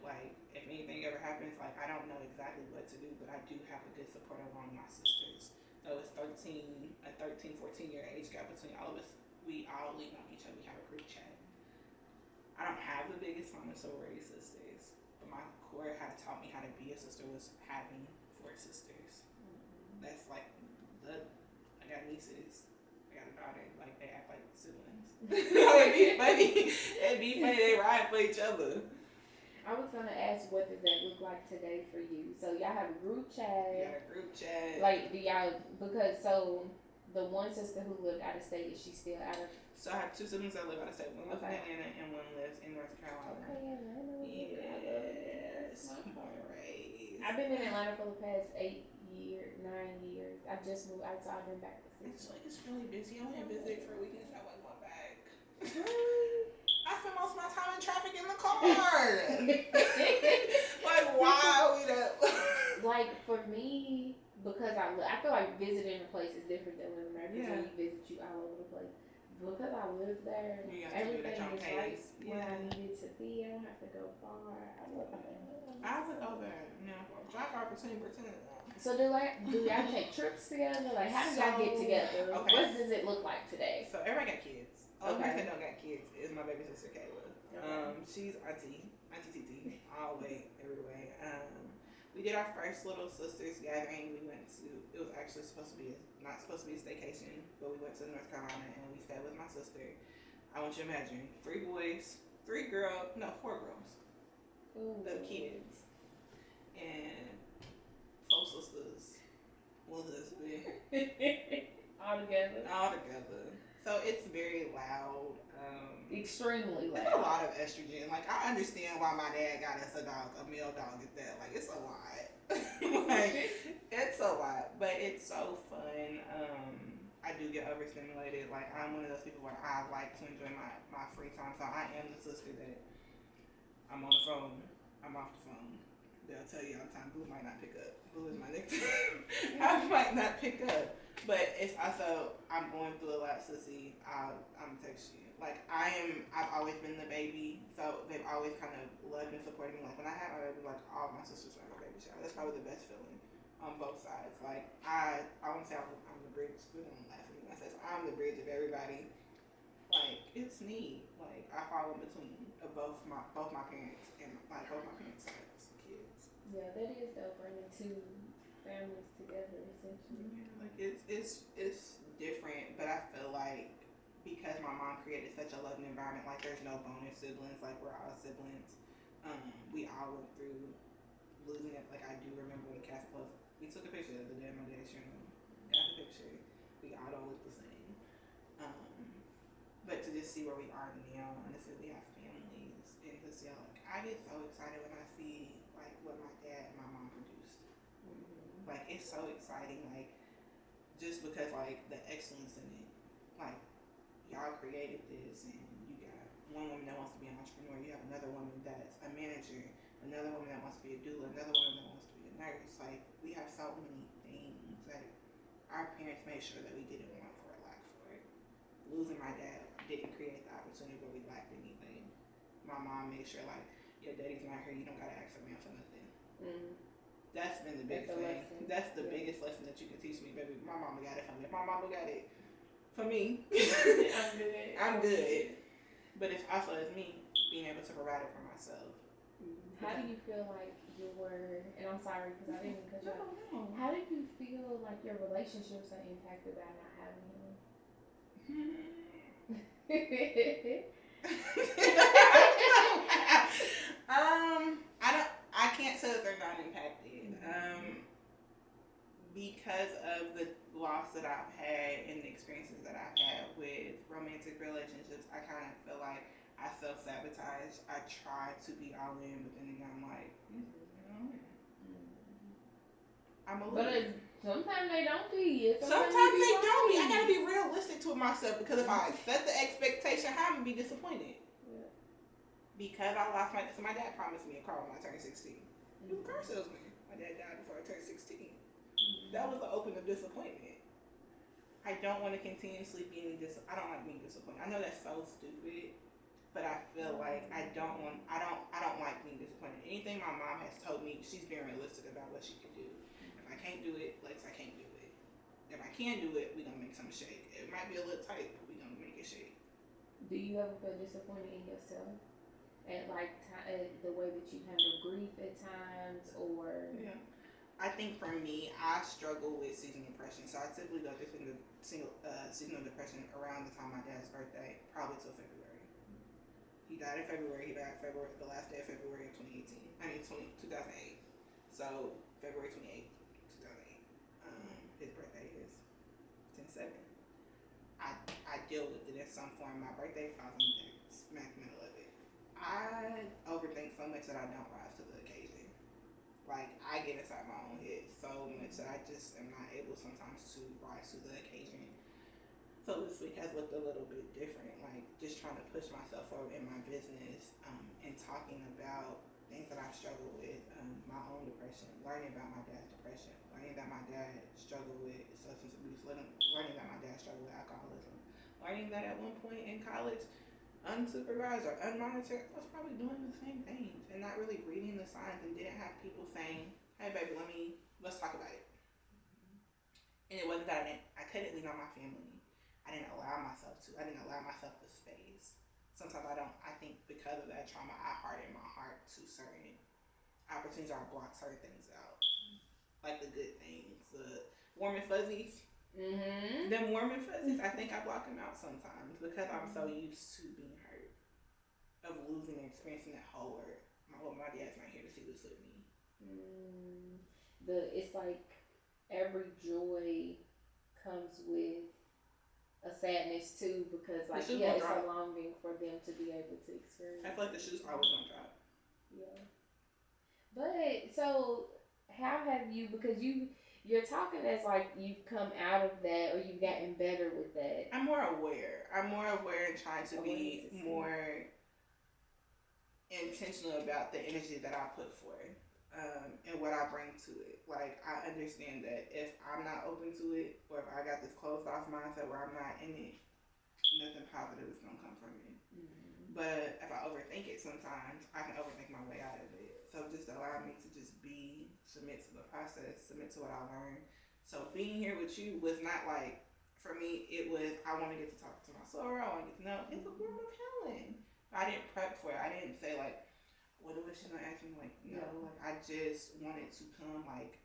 If anything ever happens, I don't know exactly what to do, but I do have a good support along my sisters. So it's 13, 14-year age gap between all of us. We all lean on each other. We have a group chat. I don't have the biggest Montessori sisters, but my core had taught me how to be a sister was having 4 sisters. That's I got nieces. I got a daughter. They act like siblings. It'd be funny. They ride for each other. I was gonna ask, what does that look like today for you? So y'all have a group chat. We got a group chat. Do y'all, the one sister who lived out of state, is she still out of? So I have 2 siblings that live out of state. One lives in Atlanta and one lives in North Carolina. Okay, Atlanta. Yes. Born and raised. I've been in Atlanta for the past 9 years. I just moved out, so I've been back to 6. It's really busy. I went and visited for a weekend, so I wasn't going back. I spent most of my time in traffic in the car. Why are we that? For me, because I feel like visiting a place is different than living there. Because when you visit, you all over the place. Because I live there, everything is right where I need it to be. I don't have to go far. I would go there. Drive opportunity. So do y'all take trips together? How do y'all get together? Okay. What does it look like today? So everybody got kids. Only person that don't got kids is my baby sister Kayla. Okay. She's Auntie TT, all the way, every way. We did our first little sisters gathering. We went to, it was actually not supposed to be a staycation, but we went to North Carolina and we stayed with my sister. I want you to imagine 3 boys, 4 girls. Ooh. The kids. And 4 sisters. 1 husband. All together. So it's very loud. Extremely loud. It's a lot of estrogen. I understand why my dad got us a male dog at that. It's a lot. It's a lot. But it's so fun. I do get overstimulated. I'm one of those people where I like to enjoy my free time. So I am the sister that I'm on the phone, I'm off the phone. They'll tell you all the time, Blue might not pick up. Blue is my nickname. I might not pick up. But it's also, I'm going through a lot, sissy. I'm gonna text you. I've always been the baby, so they've always kind of loved and supported me. When I had my baby, all of my sisters were at my baby shower. That's probably the best feeling on both sides. I won't say I'm the bridge. We don't laugh at me when I say so. I'm the bridge of everybody. It's neat. I fall in between of both my parents and both my parents' sides, kids. Yeah, that is dope, bringing 2 families together, essentially. It's different, but I feel because my mom created such a loving environment, there's no bonus siblings, we're all siblings. We all went through losing it. I do remember when Cass closed. We took a picture of the day of my dad's funeral. out the picture. We all don't look the same. But to just see where we are now, and to see we have families, and to see like I get so excited when I see like what my dad and my mom produced. Like it's so exciting, like just because like the excellence in it, like y'all created this, and you got one woman that wants to be an entrepreneur, you have another woman that's a manager, another woman that wants to be a doula, another woman that wants to be a nurse. Like we have so many things that our parents made sure that we didn't want for a lack for it. Losing my dad didn't create the opportunity where we lacked anything. My mom made sure like your daddy's not here, you don't gotta ask a man for nothing. That's been the biggest thing. That's the biggest lesson that you can teach me, baby. My mama got it for me. If my mama got it for me, I'm good. I'm good. But it's also as me being able to provide it for myself. How do you feel like and I'm sorry because I didn't cut you off. How do you feel like your relationships are impacted by not having him? I can't say that they're not impacted. Because of the loss that I've had and the experiences that I've had with romantic relationships, I kind of feel like I self-sabotage. I try to be all in, but then again, I'm like, I'm a little. But sometimes they don't be. Sometimes they don't be. I gotta be realistic to myself, because if I set the expectation, how I'm gonna be disappointed. Yeah. Because I lost my dad promised me a car when I turned 16. He was a car salesman. My dad died before I turned 16. That was the open of disappointment. I don't want to continuously be I don't like being disappointed. I know that's so stupid, but I feel like I don't like being disappointed. Anything my mom has told me, she's been realistic about what she can do. If I can't do it, I can't do it. If I can do it, we're gonna make something shake. It might be a little tight, but we're gonna make it shake. Do you ever feel disappointed in yourself? At like the way that you handle grief at times, or I think for me, I struggle with seasonal depression. So I typically go through seasonal depression around the time of my dad's birthday, probably till February. He died in February. He died the last day of February of 2008. So February 28th, 2008. His birthday is 10/7. I deal with it in some form. My birthday falls in the smack middle of it. I overthink so much that I don't rise to the occasion. Like, I get inside my own head so much that I just am not able sometimes to rise to the occasion. So this week has looked a little bit different, like just trying to push myself forward in my business, and talking about things that I've struggled with, my own depression, learning about my dad's depression, learning that my dad struggled with substance abuse, learning that my dad struggled with alcoholism, learning that at one point in college, unsupervised or unmonitored, was probably doing the same things and not really reading the signs, and didn't have people saying, hey baby, let's talk about it. And it wasn't that I couldn't lean on my family. I didn't allow myself to. I didn't allow myself the space. Sometimes I think because of that trauma, I harden my heart to certain opportunities, or I block certain things out. Like the good things, the warm and fuzzies. Them warm and fuzzies, I think I block them out sometimes because I'm so used to being hurt, of losing and experiencing that whole word. My dad's not here to see this with me. It's like every joy comes with a sadness too, because like it's a longing for them to be able to experience. I feel like the shoes always gonna drop. Yeah. But so how have you, because you're talking as like you've come out of that, or you've gotten better with that. I'm more aware and trying to be more intentional about the energy that I put forth, and what I bring to it. Like, I understand that if I'm not open to it, or if I got this closed off mindset where I'm not in it, nothing positive is gonna come from it. But if I overthink it sometimes, I can overthink my way out of it. So just allow me to just submit to the process, submit to what I learned. So being here with you was not like, for me, it was, I want to get to talk to my soror, I want to get to know, it's a form of healing. I didn't prep for it. I didn't say like, what was she gonna ask me? Like, no, like I just wanted to come, like,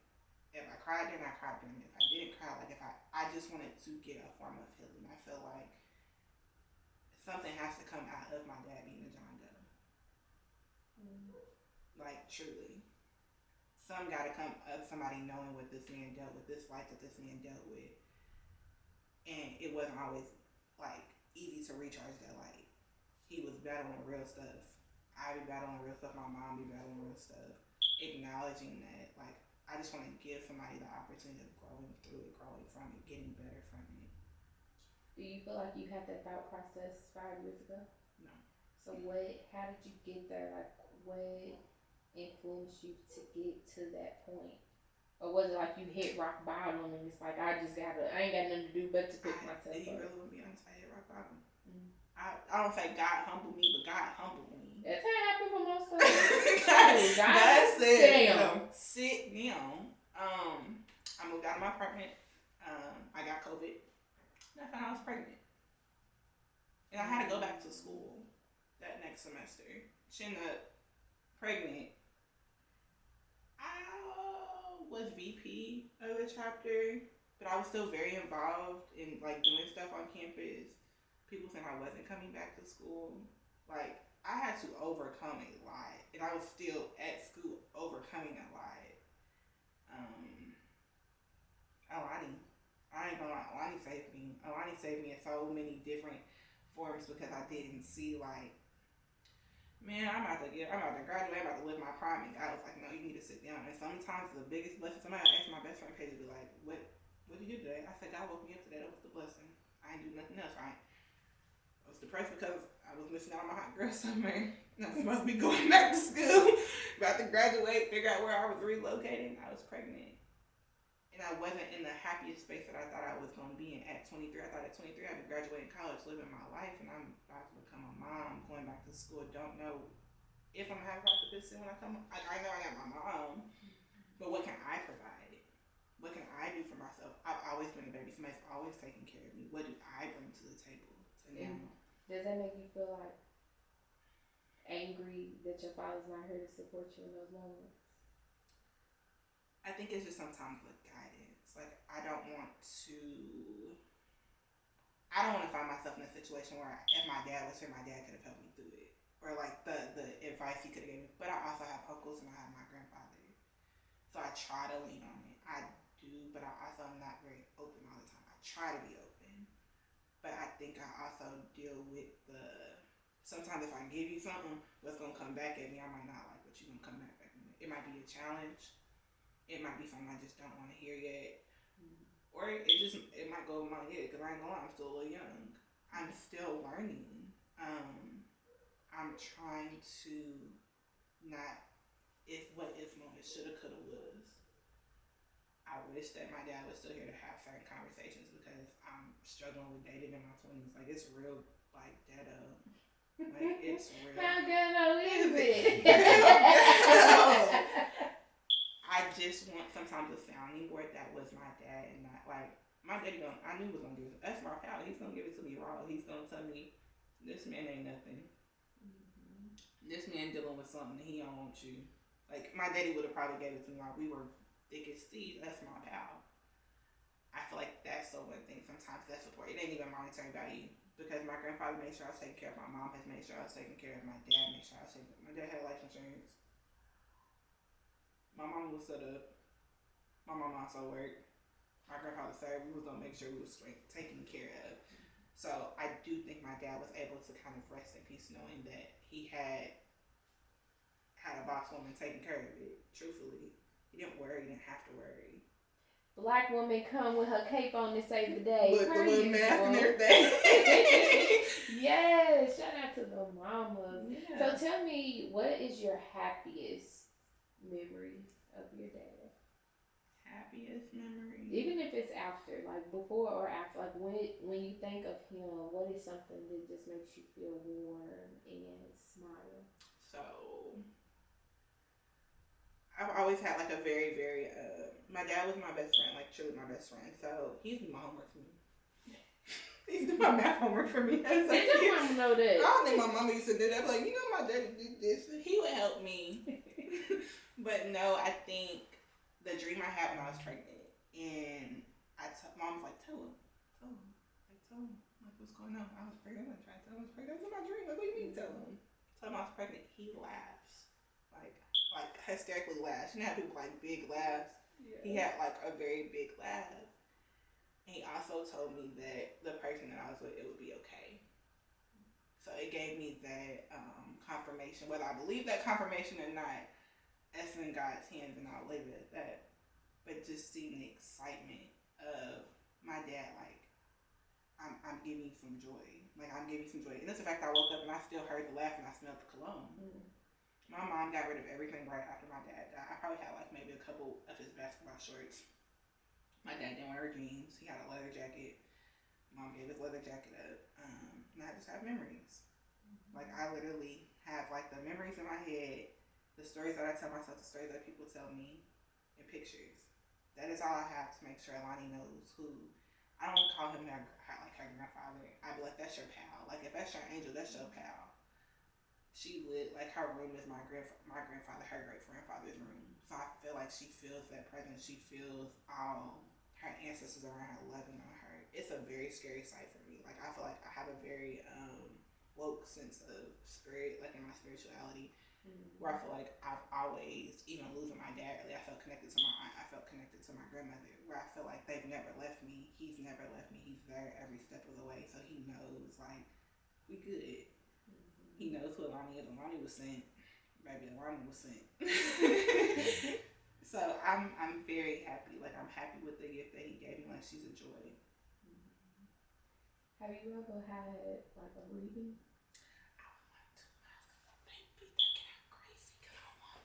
if I cried then I cried then. If I didn't cry, like I just wanted to get a form of healing. I feel like something has to come out of my dad being a John Doe. Like, truly. some gotta come of somebody knowing what this man dealt with, this life that this man dealt with, and it wasn't always like easy to recharge that light. He was battling real stuff. I be battling real stuff. My mom be battling real stuff. Acknowledging that, like, I just want to give somebody the opportunity of growing through it, growing from it, getting better from it. Do you feel like you had that thought process 5 years ago? No. So how did you get there? Like, what influenced you to get to that point? Or was it like you hit rock bottom and it's like, I ain't got nothing to do but to pick myself up? He really would be honest, I hit rock bottom. Mm-hmm. I don't say God humbled me, but God humbled me. That's how it happened for most of us. God said, sit down. I moved out of my apartment. I got COVID. And I found out I was pregnant. And I had to go back to school that next semester. She ended up pregnant. I was VP of the chapter, but I was still very involved in like doing stuff on campus. People saying I wasn't coming back to school. Like, I had to overcome a lot, and I was still at school overcoming a lot. Alani, I ain't gonna lie, Alani saved me. Alani saved me in so many different forms because I didn't see like, man, I'm about to graduate, I'm about to live my prime, and God was like, no, you need to sit down. And sometimes the biggest blessing, somebody asked my best friend Paige to be like, what did you do today? I said, God woke me up today, that was the blessing. I ain't do nothing else, right? I was depressed because I was missing out on my hot girl summer. And I was supposed to be going back to school, about to graduate, figure out where I was relocating. I was pregnant. And I wasn't in the happiest space that I thought I was going to be in at 23. I thought at 23 I'd be graduating college, living my life, and I'm about to become a mom, going back to school. Don't know if I'm going to have occupancy when I come. I know I got my mom, but what can I provide? What can I do for myself? I've always been a baby. Somebody's always taking care of me. What do I bring to the table? Does that make you feel like angry that your father's not here to support you in those moments? I think it's just sometimes with guidance. Like, I don't want to find myself in a situation where if my dad was here, my dad could have helped me through it. Or like the advice he could have given me. But I also have uncles and I have my grandfather. So I try to lean on it. I do, but I also am not very open all the time. I try to be open. But I think I also deal with sometimes if I give you something, what's going to come back at me, I might not like what you're going to come back at me. It might be a challenge. It might be something I just don't want to hear yet. Mm-hmm. Or it might go over my head because I ain't gonna lie, I'm still a little young. I'm still learning. I'm trying to not what if moment, shoulda, coulda, wouldas. I wish that my dad was still here to have certain conversations because I'm struggling with dating in my 20s. Like, it's real, like, ghetto. Like, it's real. How ghetto is it? I just want sometimes a sounding board that was my dad and not like my daddy. I knew he was gonna give it. That's my pal. He's gonna give it to me raw. He's gonna tell me this man ain't nothing. Mm-hmm. This man dealing with something he don't want you. Like, my daddy would have probably gave it to me while we were thick as thieves. That's my pal. I feel like that's the one thing. Sometimes that support, it ain't even monetary value because my grandfather made sure I was taken care of. My mom has made sure I was taken care of. My dad made sure I was taken care of. My dad had life insurance. My mom was set up. My mom also worked. My grandfather said we was gonna make sure we was taken care of. So I do think my dad was able to kind of rest in peace knowing that he had a boss woman taking care of it. Truthfully, he didn't worry. He didn't have to worry. Black woman come with her cape on to save the day. With the little mask and everything. Yes, shout out to the mamas. Yeah. So tell me, what is your happiest memory of your dad? Happiest memory? Even if it's after, like before or after, like when you think of him, what is something that just makes you feel warm and smile? So, I've always had like a very, very, my dad was my best friend, like truly my best friend. So he used to do my homework for me. He used to do my math homework for me. Did your mom know that? I don't think my mama used to do that. Like, my daddy did this. He would help me. But no, I think the dream I had when I was pregnant, and mom was like, tell him. Like, what's going on? I was pregnant. I'm trying to tell him I was pregnant. That's my dream. Like, what do you mean tell him? Tell him I was pregnant. He laughs. Like, like hysterically laugh. You know how people like big laughs? Yeah. He had like a very big laugh. And he also told me that the person that I was with, it would be okay. So it gave me that confirmation. Whether I believe that confirmation or not, that's in God's hands, and I'll leave it at that. But just seeing the excitement of my dad, like, I'm giving you some joy. Like, I'm giving you some joy. And it's the fact I woke up and I still heard the laugh and I smelled the cologne. Mm. My mom got rid of everything right after my dad died. I probably had like maybe a couple of his basketball shorts. My dad didn't wear jeans. He had a leather jacket. Mom gave his leather jacket up. And I just have memories. Mm-hmm. Like, I literally have like the memories in my head, the stories that I tell myself, the stories that people tell me, and pictures. That is all I have to make sure Lonnie knows who. I don't call him like her grandfather. I be like, that's your pal. Like, if that's your angel, that's your pal. She lit, like, her room is my grandfather, her great grandfather's room. So I feel like she feels that presence. She feels all her ancestors around her loving on her. It's a very scary sight for me. Like, I feel like I have a very woke sense of spirit, like in my spirituality, where I feel like I've always, even losing my dad, I felt connected to my aunt, I felt connected to my grandmother, where I feel like they've never left me. He's never left me. He's there every step of the way. So he knows, like, we good. He knows who Alani is. Alani was sent. Baby, Alani was sent. So I'm very happy. Like, I'm happy with the gift that he gave me. Like, she's a joy. Have you ever had like a reading? I want to. They be thinking I'm crazy because I want.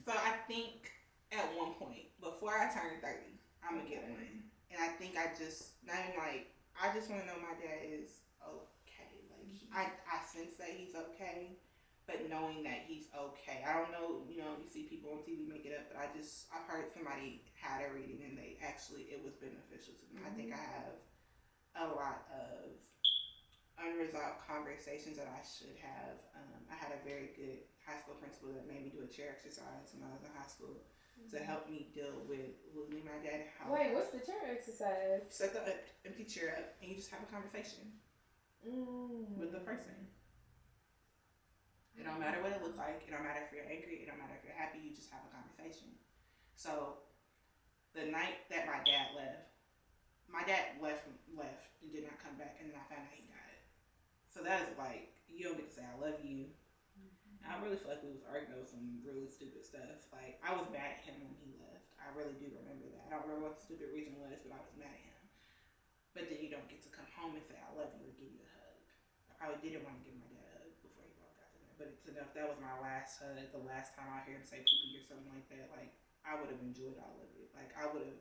So I think at one point before I turn 30, I'm gonna get one. And I think I just not even like I just want to know my dad is okay. Like, I sense that he's okay, but knowing that he's okay. I don't know, you see people on TV make it up, but I've heard somebody had a reading and it was beneficial to them. Mm-hmm. I think I have a lot of unresolved conversations that I should have. I had a very good high school principal that made me do a chair exercise when I was in high school to help me deal with losing my dad. Wait, what's the chair exercise? Set the empty chair up and you just have a conversation with the person. It don't matter what it looks like. It don't matter if you're angry. It don't matter if you're happy. You just have a conversation. So the night that my dad left and did not come back, and then I found out he died. So that is like, you don't get to say I love you. Mm-hmm. I really feel like we was arguing over some really stupid stuff. Like, I was mad at him when he left. I really do remember that. I don't remember what the stupid reason was, but I was mad at him. But then you don't get to come home and say I love you or give you a hug. I probably didn't want to give my dad a hug before he walked out the door. But it's enough. That was my last hug. The last time I heard him say poopy or something like that. Like, I would have enjoyed all of it. Like, I would have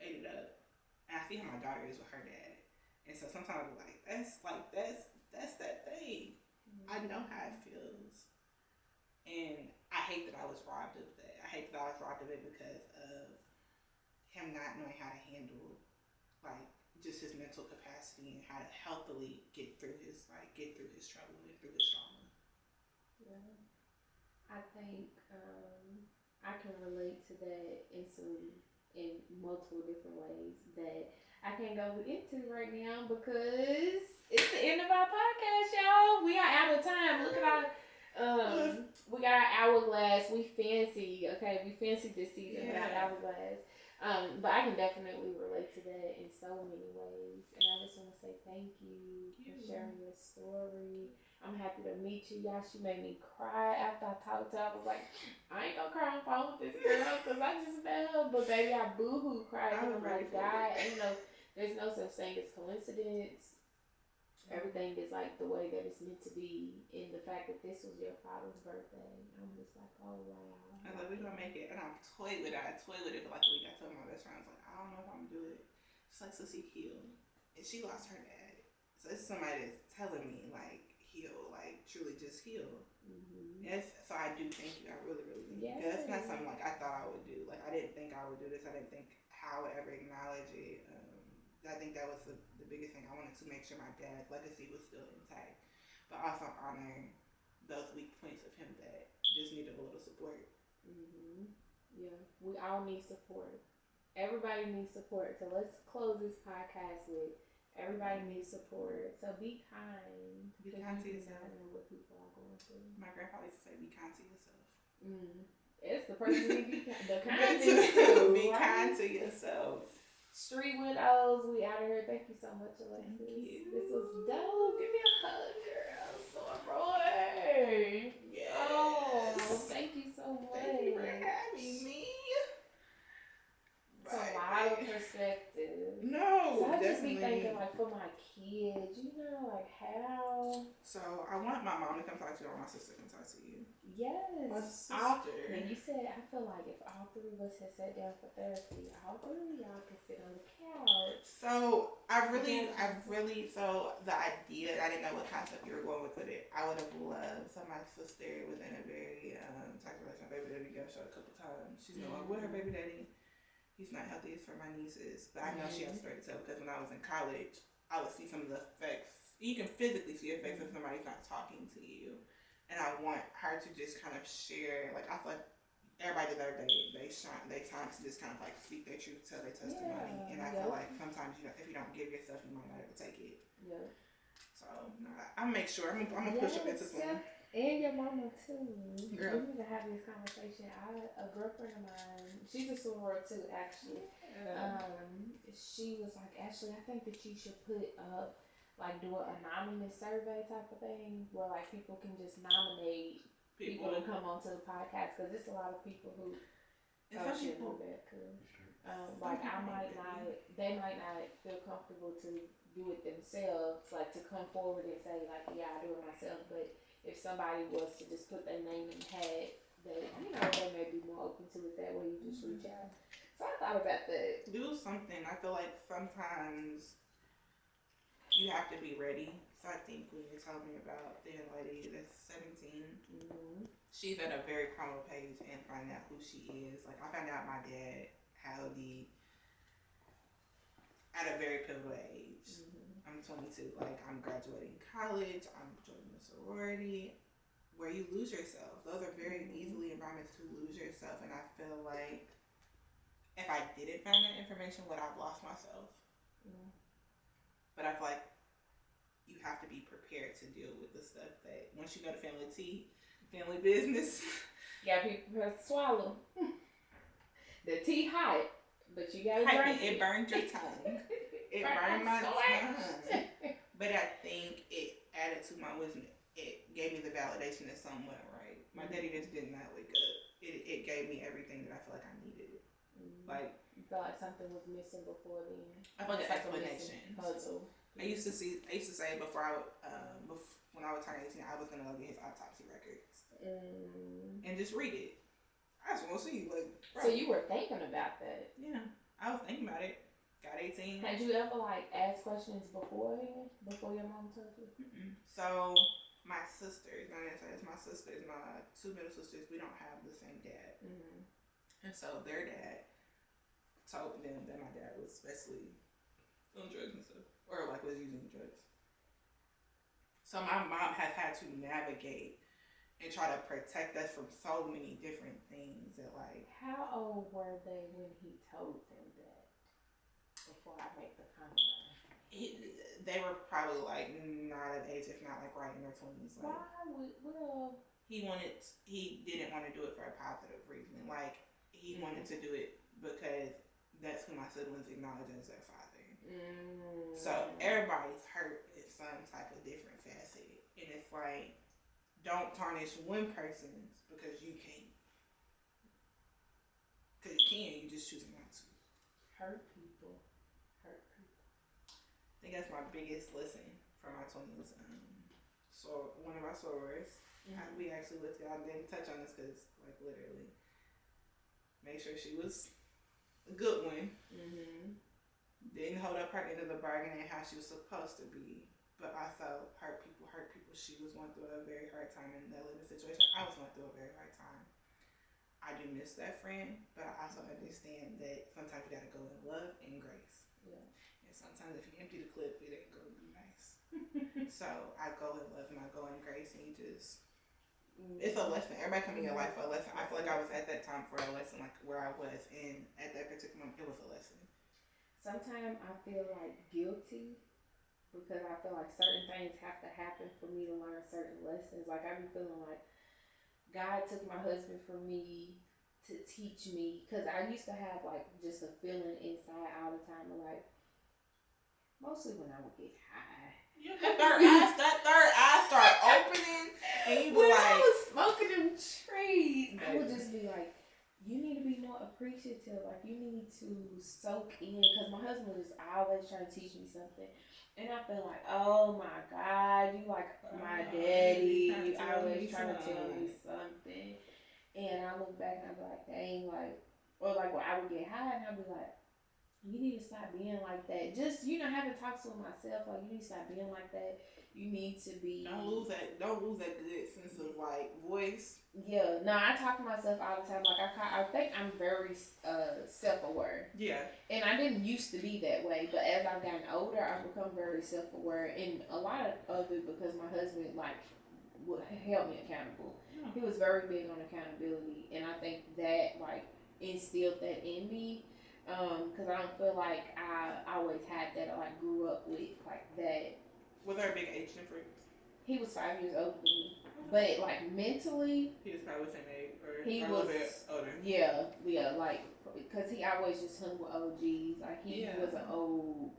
ate it up. And I see how my daughter is with her dad. And so sometimes I'm like, that's that thing. Mm-hmm. I know how it feels. And I hate that I was robbed of that. I hate that I was robbed of it because of him not knowing how to handle, like, just his mental capacity and how to healthily get through his trouble and through his trauma. Yeah. I think I can relate to that in multiple different ways that I can't go into right now because it's the end of our podcast, y'all. We are out of time. Look at our we got our hourglass. We fancy, okay? We fancy this season with our hourglass. But I can definitely relate to that in so many ways. And I just want to say thank you for sharing your story. I'm happy to meet you, y'all. She made me cry after I talked to her. I was like, I ain't gonna cry on the phone with this girl because I just met her. But baby, I boo-hoo cried when somebody died. And there's no such thing as coincidence. Everything is like the way that it's meant to be. And the fact that this was your father's birthday, I'm just like, oh wow. I was like, we're gonna make it. And I toyed with it for like a week. I told my best friend, I was like, I don't know if I'm gonna do it. She's like, Sissy, heal. And she lost her dad. So it's somebody that's telling me, like, heal, like, truly just heal. Mm-hmm. So I do thank you. I really, really thank you. Because that's not something like I thought I would do. Like, I didn't think I would do this. I didn't think how I would ever acknowledge it. I think that was the biggest thing. I wanted to make sure my dad's legacy was still intact, but also honor those weak points of him that just needed a little support. Mm-hmm. Yeah, we all need support. Everybody needs support. So let's close this podcast with everybody needs support. So be kind. Be kind to yourself. I know what people are going through. My grandfather used to say, be kind to yourself. It's the person you be the kindness to. Be kind to yourself. Street widows, we out of here. Thank you so much, Alexis. Thank you. This was dope. Give me a hug, girl. Soror. Yes. Oh, thank you so much. Thank you for having me. It's a lot of perspective. No, so I definitely. just be thinking, like, for my kids, like, how? So, I want my mom to come talk to you, or my sister can talk to you. Yes. My sister. And you said, I feel like if all three of us had sat down for therapy, all three of y'all could sit on the couch. So, so the idea, I didn't know what concept you were going with it. I would have loved, so my sister was in a very toxic relationship. Baby daddy got shot a couple times. She's no longer with her baby daddy. He's not healthiest for my nieces, but I know she has a story to tell because when I was in college, I would see some of the effects. You can physically see effects if somebody's not talking to you, and I want her to just kind of share. Like I feel like everybody deserves they time to just kind of like speak their truth, tell their testimony, and I feel like sometimes if you don't give yourself, you might not ever take it. Yeah. So I'll make sure I'm gonna push up into some. And your mama too. Girl. We need to have this conversation. A girlfriend of mine, she's a soror too, actually. She was like, Ashley, I think that you should put up, like, do an anonymous survey type of thing where like people can just nominate people to come onto the podcast because it's a lot of people who should do that too. Like they might not feel comfortable to do it themselves, like to come forward and say like, yeah, I do it myself, but if somebody was to just put their name in the hat, they may be more open to it that way. You just reach out. So I thought about that. Do something. I feel like sometimes you have to be ready. So I think when you told me about the young lady that's 17, she's at a very prominent page and find out who she is. Like I found out my dad had OD at a very pivotal age. I'm 22. Like I'm graduating college. I'm joining a sorority where you lose yourself. Those are very easily environments to lose yourself. And I feel like if I didn't find that information, would I've lost myself? But I feel like you have to be prepared to deal with the stuff that once you go to family tea, family business. Yeah, people have to swallow. The tea hot, but you gotta drink it. It burned your tongue. It burned my tongue. But I think it added to my wisdom. It gave me the validation that something went right. My daddy just did not wake up. It gave me everything that I feel like I needed. Like you felt like something was missing before then. I felt the explanation. Puzzle. I used to say before when I was turning 18, I was gonna go get his autopsy records and just read it. I just want to see like. Bro. So you were thinking about that? Yeah, I was thinking about it. Got 18. Had you ever like asked questions beforehand before your mom told you? So my sisters, my sisters, my two middle sisters, we don't have the same dad, and so their dad told them that my dad was especially on drugs and stuff, or like was using drugs. So my mom has had to navigate and try to protect us from so many different things that like. How old were they when he told them that? Before I make the comment. They were probably like not at age, if not like right in their 20s. Like, he didn't want to do it for a positive reason. Like he wanted to do it because that's who my siblings acknowledge as their father. So everybody's hurt in some type of different facet, and it's like don't tarnish one person's because you can't. Because you can, you just choosing not to. Hurt people. I think that's my biggest lesson from my 20s. So one of my sorors, we actually looked at. I didn't touch on this because, like, literally, made sure she was a good one. Didn't hold up her end of the bargain and how she was supposed to be, but also hurt people. She was going through a very hard time in that living situation. I was going through a very hard time. I do miss that friend, but I also understand that sometimes you gotta go in love and grace. Yeah. And sometimes if you empty the clip, it ain't gonna be nice. So I go in love and I go in grace, and you just, it's a lesson. Everybody come in your life for a lesson. I feel like I was at that time for a lesson, like where I was, and at that particular moment, it was a lesson. Sometimes I feel like guilty because I feel like certain things have to happen for me to learn certain lessons. Like I be feeling like, God took my husband from me to teach me, because I used to have like just a feeling inside all the time of like, mostly when I would get high. Yeah, that third eye start opening, and you be when like, I was smoking them trees, I would just be like, you need to be more appreciative. Like, you need to soak in, because my husband was always trying to teach me something. And I feel like, oh my God, you like my daddy. You always trying to tell me something. And I look back and I be like, dang, like, or like when I would get high and I'd be like, you need to stop being like that. Just, having talks with myself, like, you need to stop being like that. You need to be. Don't lose that good sense of like voice. Yeah, no, I talk to myself all the time. Like, I think I'm very self-aware. Yeah. And I didn't used to be that way, but as I've gotten older, I've become very self-aware, and a lot of it because my husband like would help me accountable. Yeah. He was very big on accountability, and I think that like instilled that in me. Because I don't feel like I always had that or like grew up with like that. Was there a big age difference? He was 5 years older than me. But like mentally, he was probably the same age, or he a was little bit older. Yeah, like because he always just hung with OGs. Like he was an old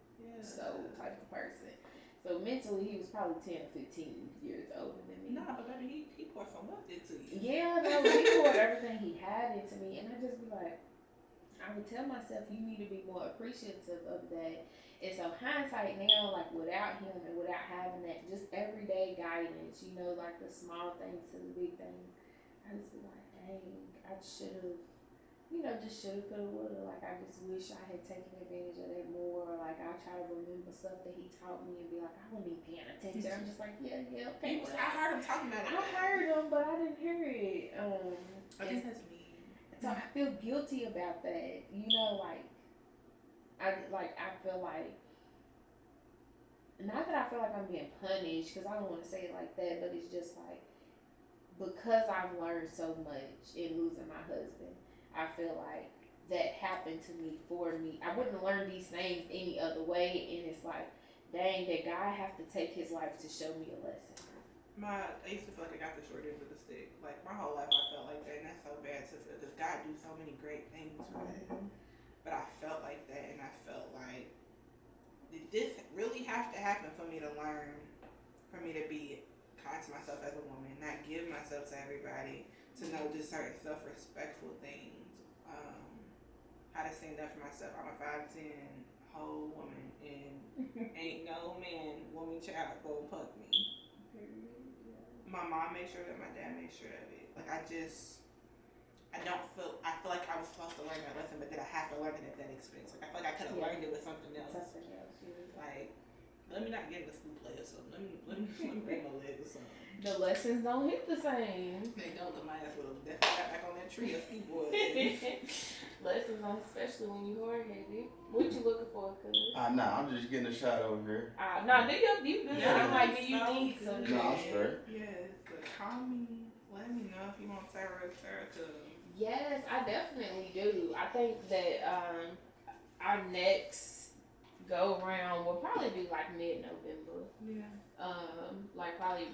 soul type of person. So mentally, he was probably 10 or 15 years older than me. Nah, but I mean, he poured so much into you. Yeah, no, he poured everything he had into me, and I just be like, I would tell myself, you need to be more appreciative of that. And so hindsight now, like without him and without having that just everyday guidance, like the small things to the big things, I just be like, dang, I should have, just should have, could have, would have. Like, I just wish I had taken advantage of that more. Like, I try to remember stuff that he taught me and be like, I wasn't even paying attention. I'm just like, yeah, okay. I heard him talking about it. I heard him, but I didn't hear it. I guess that's me. So I feel guilty about that. I feel like, not that I feel like I'm being punished, because I don't want to say it like that, but it's just like, because I've learned so much in losing my husband, I feel like that happened to me for me. I wouldn't learn these things any other way, and it's like, dang, did God have to take his life to show me a lesson? I used to feel like I got the short end of the stick. Like, my whole life I felt like that, and that's so bad to feel, because God do so many great things for that. But I felt like that, and I felt like, did this really have to happen for me to learn, for me to be kind to myself as a woman, not give myself to everybody, to know just certain self-respectful things, how to stand up for myself. I'm a 5'10" whole woman, and ain't no man, woman, child gonna punk me. My mom made sure of it, my dad made sure of it. Like, I feel like I was supposed to learn that lesson, but did I have to learn it at that expense? Like, I feel like I could have learned it with something else. Like, let me not get in the school play or something. Let me break my leg or something. The lessons don't hit the same. They don't, because my ass would have definitely got back on that tree of ski board. Lessons don't, especially when you hard-headed. What you looking for, cuz? Nah, I'm just getting a shot over here. Nah, you good. I'm like, do you need some? No, I'm straight. Yes, but call me. Let me know if you want Sarah to. Yes, I definitely do. I think that our next go around will probably be like mid-November. Yeah. Like probably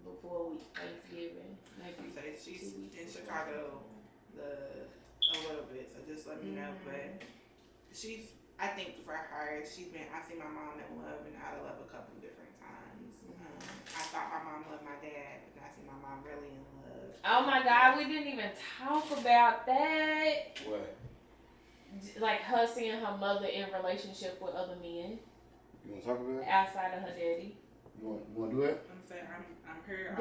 before Thanksgiving. Maybe. Say she's in Chicago a little bit, so just let me know. But I think for her, I've seen my mom in love and out of love a couple different times. I thought my mom loved my dad, but I see my mom really in love. Oh my God, we didn't even talk about that. What? Like her seeing her mother in relationship with other men. You want to talk about it? Outside of her daddy. You want to do it? I'm saying I'm here.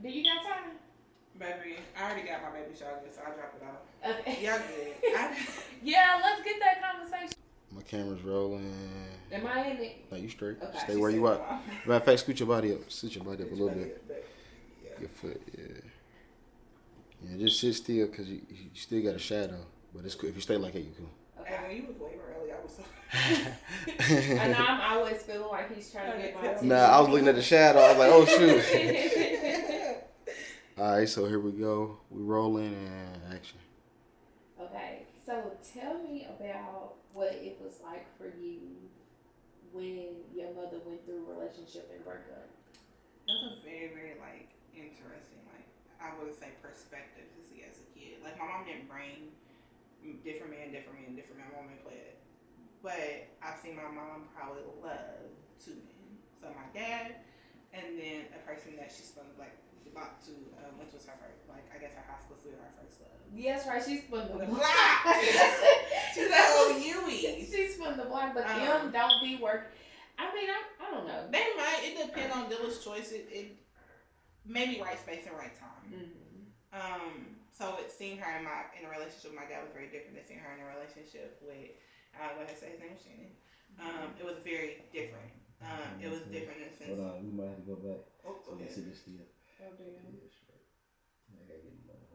Do you got time? Baby, I already got my baby shower, so I drop it off. Okay. Y'all good. Yeah, let's get that conversation. My camera's rolling. Am I in it? No, you straight. Okay. Stay where you at. Matter of fact, scoot your body up. Scoot your body up a little bit. Yeah. Your foot, yeah, just sit still, because you still got a shadow. But it's cool. If you stay like that, you cool. Okay. And when you was waving earlier, I was so... And I'm always feeling like he's trying to get my attention. Nah, I was looking at the shadow. I was like, oh, shoot. Alright, so here we go. We rolling and action. Okay, so tell me about what it was like for you when your mother went through a relationship and breakup. That was very, very, interesting. I wouldn't say perspective to see as a kid. Like my mom didn't bring different man. My mom didn't play it, but I've seen my mom probably love two men. So my dad, and then a person that she spun like about to, which was her first, like I guess her high school sweetheart, her first love. Yes, right. She spun the block. She's a whole Yui. She spun the block, but them don't be work. I mean, I don't know. They might. It depends on Dilla's choice. It maybe right space and right time. So it seeing her in a relationship with my dad was very different than seeing her in a relationship with I want to say his name was Shannon. It was very different. It was different in the sense. Hold on, we might have to go back. Oh, okay. See this still. Oh damn. I gotta get the money.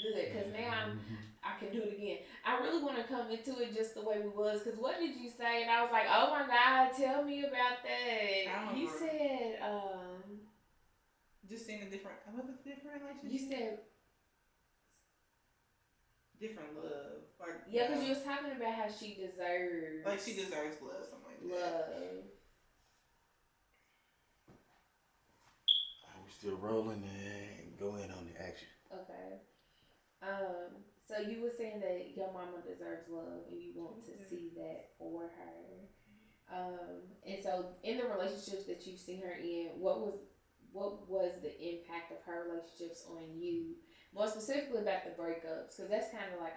Good, because now I can do it again. I really want to come into it just the way we was, because what did you say? And I was like, oh my God, tell me about that. You said, just seeing a different, what was the different relationship? You said, different love. Like, yeah, because you was talking about how she deserves. Like she deserves love, something like that. Love. We're still rolling and go in on the action. Okay. So you were saying that your mama deserves love and you want to see that for her. And so in the relationships that you've seen her in, what was the impact of her relationships on you? More specifically about the breakups, because that's kind of like,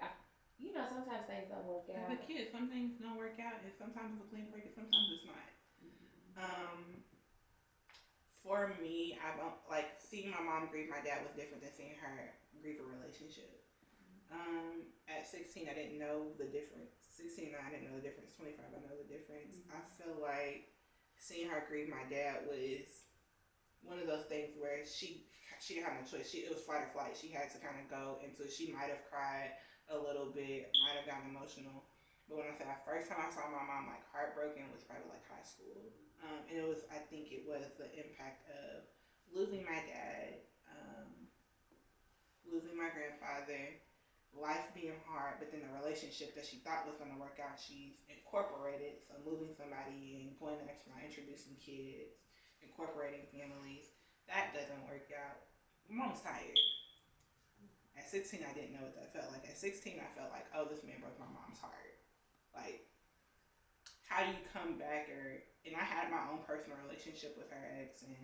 sometimes things don't work out. As a kid, some things don't work out, and sometimes it's a clean break, and sometimes it's not. For me, I don't like seeing my mom grieve my dad was different than seeing her grieve a relationship. At 16, I didn't know the difference. 16, I didn't know the difference. 25, I know the difference. I feel like seeing her grieve my dad was one of those things where she didn't have no choice. It was fight or flight. She had to kind of go into. She might have cried a little bit, might have gotten emotional. But when I said the first time I saw my mom like heartbroken was probably like high school. And I think it was the impact of losing my dad, losing my grandfather, life being hard, but then the relationship that she thought was going to work out, she's incorporated. So moving somebody in, going the extra mile, introducing kids, incorporating families, that doesn't work out. Mom's tired. At 16, I didn't know what that felt like. At 16, I felt like, oh, this man broke my mom's heart. Like, how do you come back? And I had my own personal relationship with her ex, and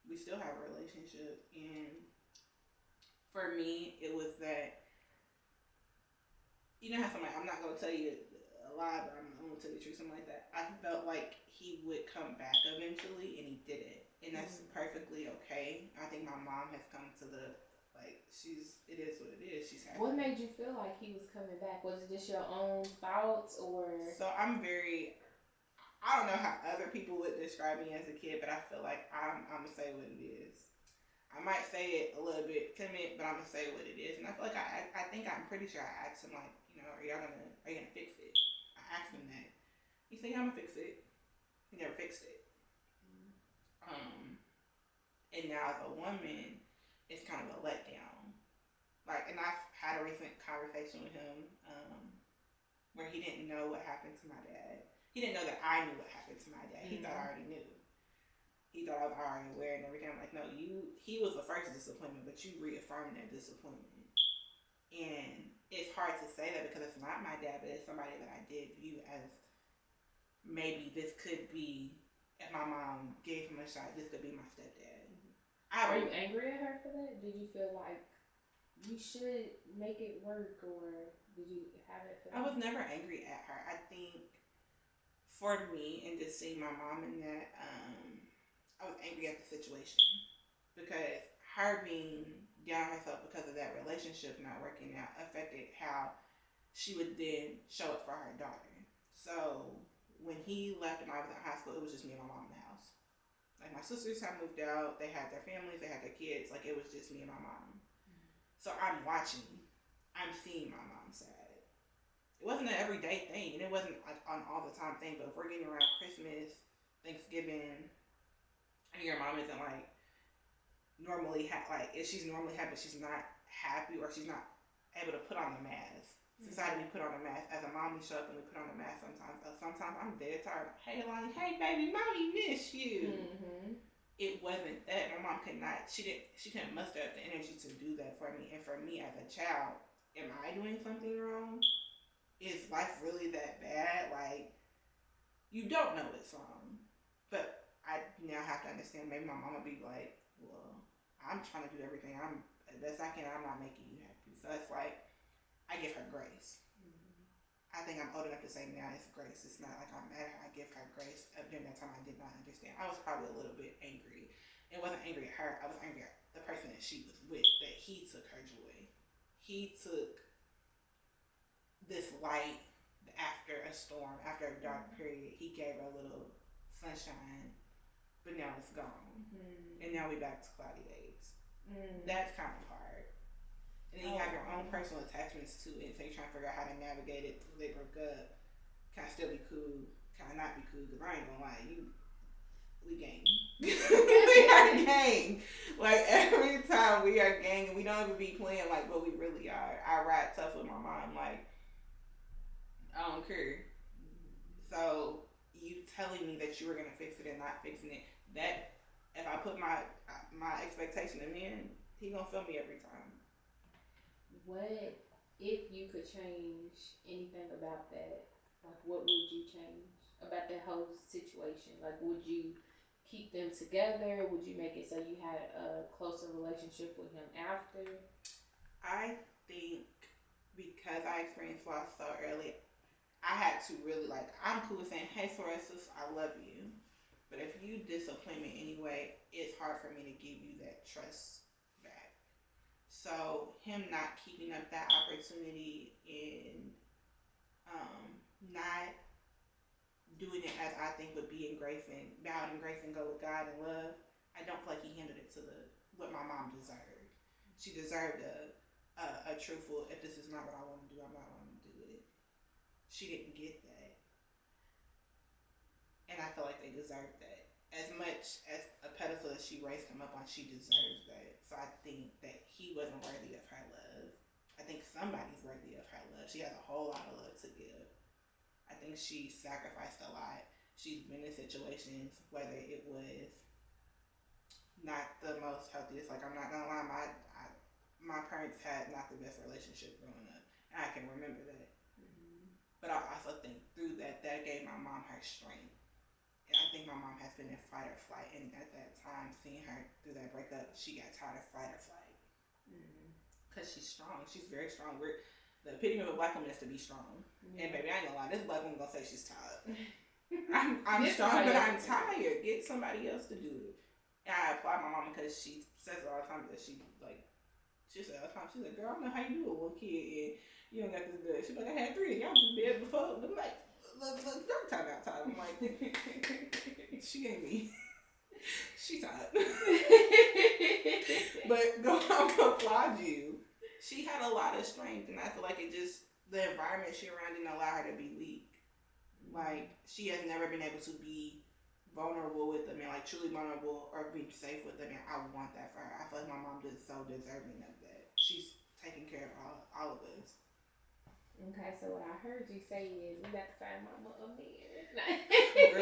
we still have a relationship. And for me, it was that, you know how somebody, I'm not going to tell you a lie, but I'm going to tell you the truth, something like that. I felt like he would come back eventually, and he didn't. And that's perfectly okay. I think my mom has come to the, like, it is what it is. She's happy. What made you feel like he was coming back? Was it just your own thoughts, or? So I don't know how other people would describe me as a kid, but I feel like I'm going to say what it is. I might say it a little bit timid, but I'm going to say what it is. And I feel like I'm pretty sure I asked him, like, are you going to fix it? I asked him that. He said, yeah, I'm going to fix it. He never fixed it. And now as a woman, it's kind of a letdown. Like, and I've had a recent conversation with him where he didn't know what happened to my dad. He didn't know that I knew what happened to my dad. He thought I already knew. He thought I was already aware and everything. I'm like, no, he was the first disappointment, but you reaffirmed that disappointment. And it's hard to say that because it's not my dad, but it's somebody that I did view as maybe this could be, if my mom gave him a shot, this could be my stepdad. Were you angry at her for that? Did you feel like you should make it work, or did you have it for that? I was never angry at her. I think for me, and just seeing my mom in that, I was angry at the situation because her being down herself because of that relationship not working out affected how she would then show up for her daughter. So when he left and I was in high school, it was just me and my mom in the house. Like, my sisters had moved out, they had their families, they had their kids, like, it was just me and my mom. So I'm watching, I'm seeing my mom sad. It wasn't an everyday thing, and it wasn't, like, an all the time thing, but if we're getting around Christmas, Thanksgiving, and your mom isn't, like, normally, if she's normally happy, she's not happy, or she's not able to put on the mask. Society, we put on a mask. As a mom, we show up and we put on a mask sometimes. Sometimes I'm dead tired. Hey, Lonnie. Hey, baby, mommy miss you. it wasn't that. My mom could not. She couldn't muster up the energy to do that for me. And for me as a child, am I doing something wrong? Is life really that bad? Like, you don't know it's wrong. But I now have to understand. Maybe my mom would be like, well, I'm trying to do everything I'm as best I can. I'm not making you happy. So it's like I give her grace. I think I'm old enough to say now it's grace. It's not like I'm mad at her. I give her grace. During that time, I did not understand. I was probably a little bit angry. It wasn't angry at her. I was angry at the person that she was with, that he took her joy. He took this light after a storm, after a dark period. He gave her a little sunshine, but now it's gone. And now we're back to cloudy days. That's kind of hard. And then you have your own personal attachments to it, so you're trying to figure out how to navigate it till they broke up. Can I still be cool? Can I not be cool? Because I ain't gonna lie, we gang. We are gang. Like, every time we are gang, and we don't even be playing like what we really are. I ride tough with my mom, like, I don't care. So, you telling me that you were gonna fix it and not fixing it, that, if I put my expectation in him, he gonna feel me every time. What if you could change anything about that? Like, what would you change about that whole situation? Like, would you keep them together? Would you make it so you had a closer relationship with him after? I think because I experienced loss so early, I had to really, like, I'm cool with saying, hey, Soror Alexis, I love you. But if you disappoint me anyway, it's hard for me to give you that trust back. So him not keeping up that opportunity and not doing it as I think would be in grace and bow in grace and go with God and love, I don't feel like he handled it to what my mom deserved. She deserved a truthful, if this is not what I want to do, I'm not going to do it. She didn't get that. And I feel like they deserved that. As much as a pedestal that she raised him up on, she deserves that. So I think that he wasn't worthy of her love. I think somebody's worthy of her love. She has a whole lot of love to give. I think she sacrificed a lot. She's been in situations, whether it was not the most healthiest. Like, I'm not gonna lie, my parents had not the best relationship growing up, and I can remember that. But I also think through that gave my mom her strength. And I think my mom has been in fight or flight, and at that time, seeing her through that breakup, she got tired of fight or flight. Because she's strong. She's very strong. The epitome of a black woman is to be strong. And baby, I ain't gonna lie, this black woman gonna say she's tired. I'm strong, but I'm tired. Get somebody else to do it. And I applaud my mom because she says it all the time that she says all the time, she's like, girl, I don't know how you do it with one kid and you don't got this good. She's like, I had 3 and y'all was in bed before. I'm like, look, time out. I'm like, she ain't me. She tired. But I'm gonna applaud you. She had a lot of strength, and I feel like the environment she around didn't allow her to be weak. Like, she has never been able to be vulnerable with them and, like, truly vulnerable or be safe with them, and I want that for her. I feel like my mom is so deserving of that. She's taking care of all of us. Okay, so what I heard you say is we got to find mama a man.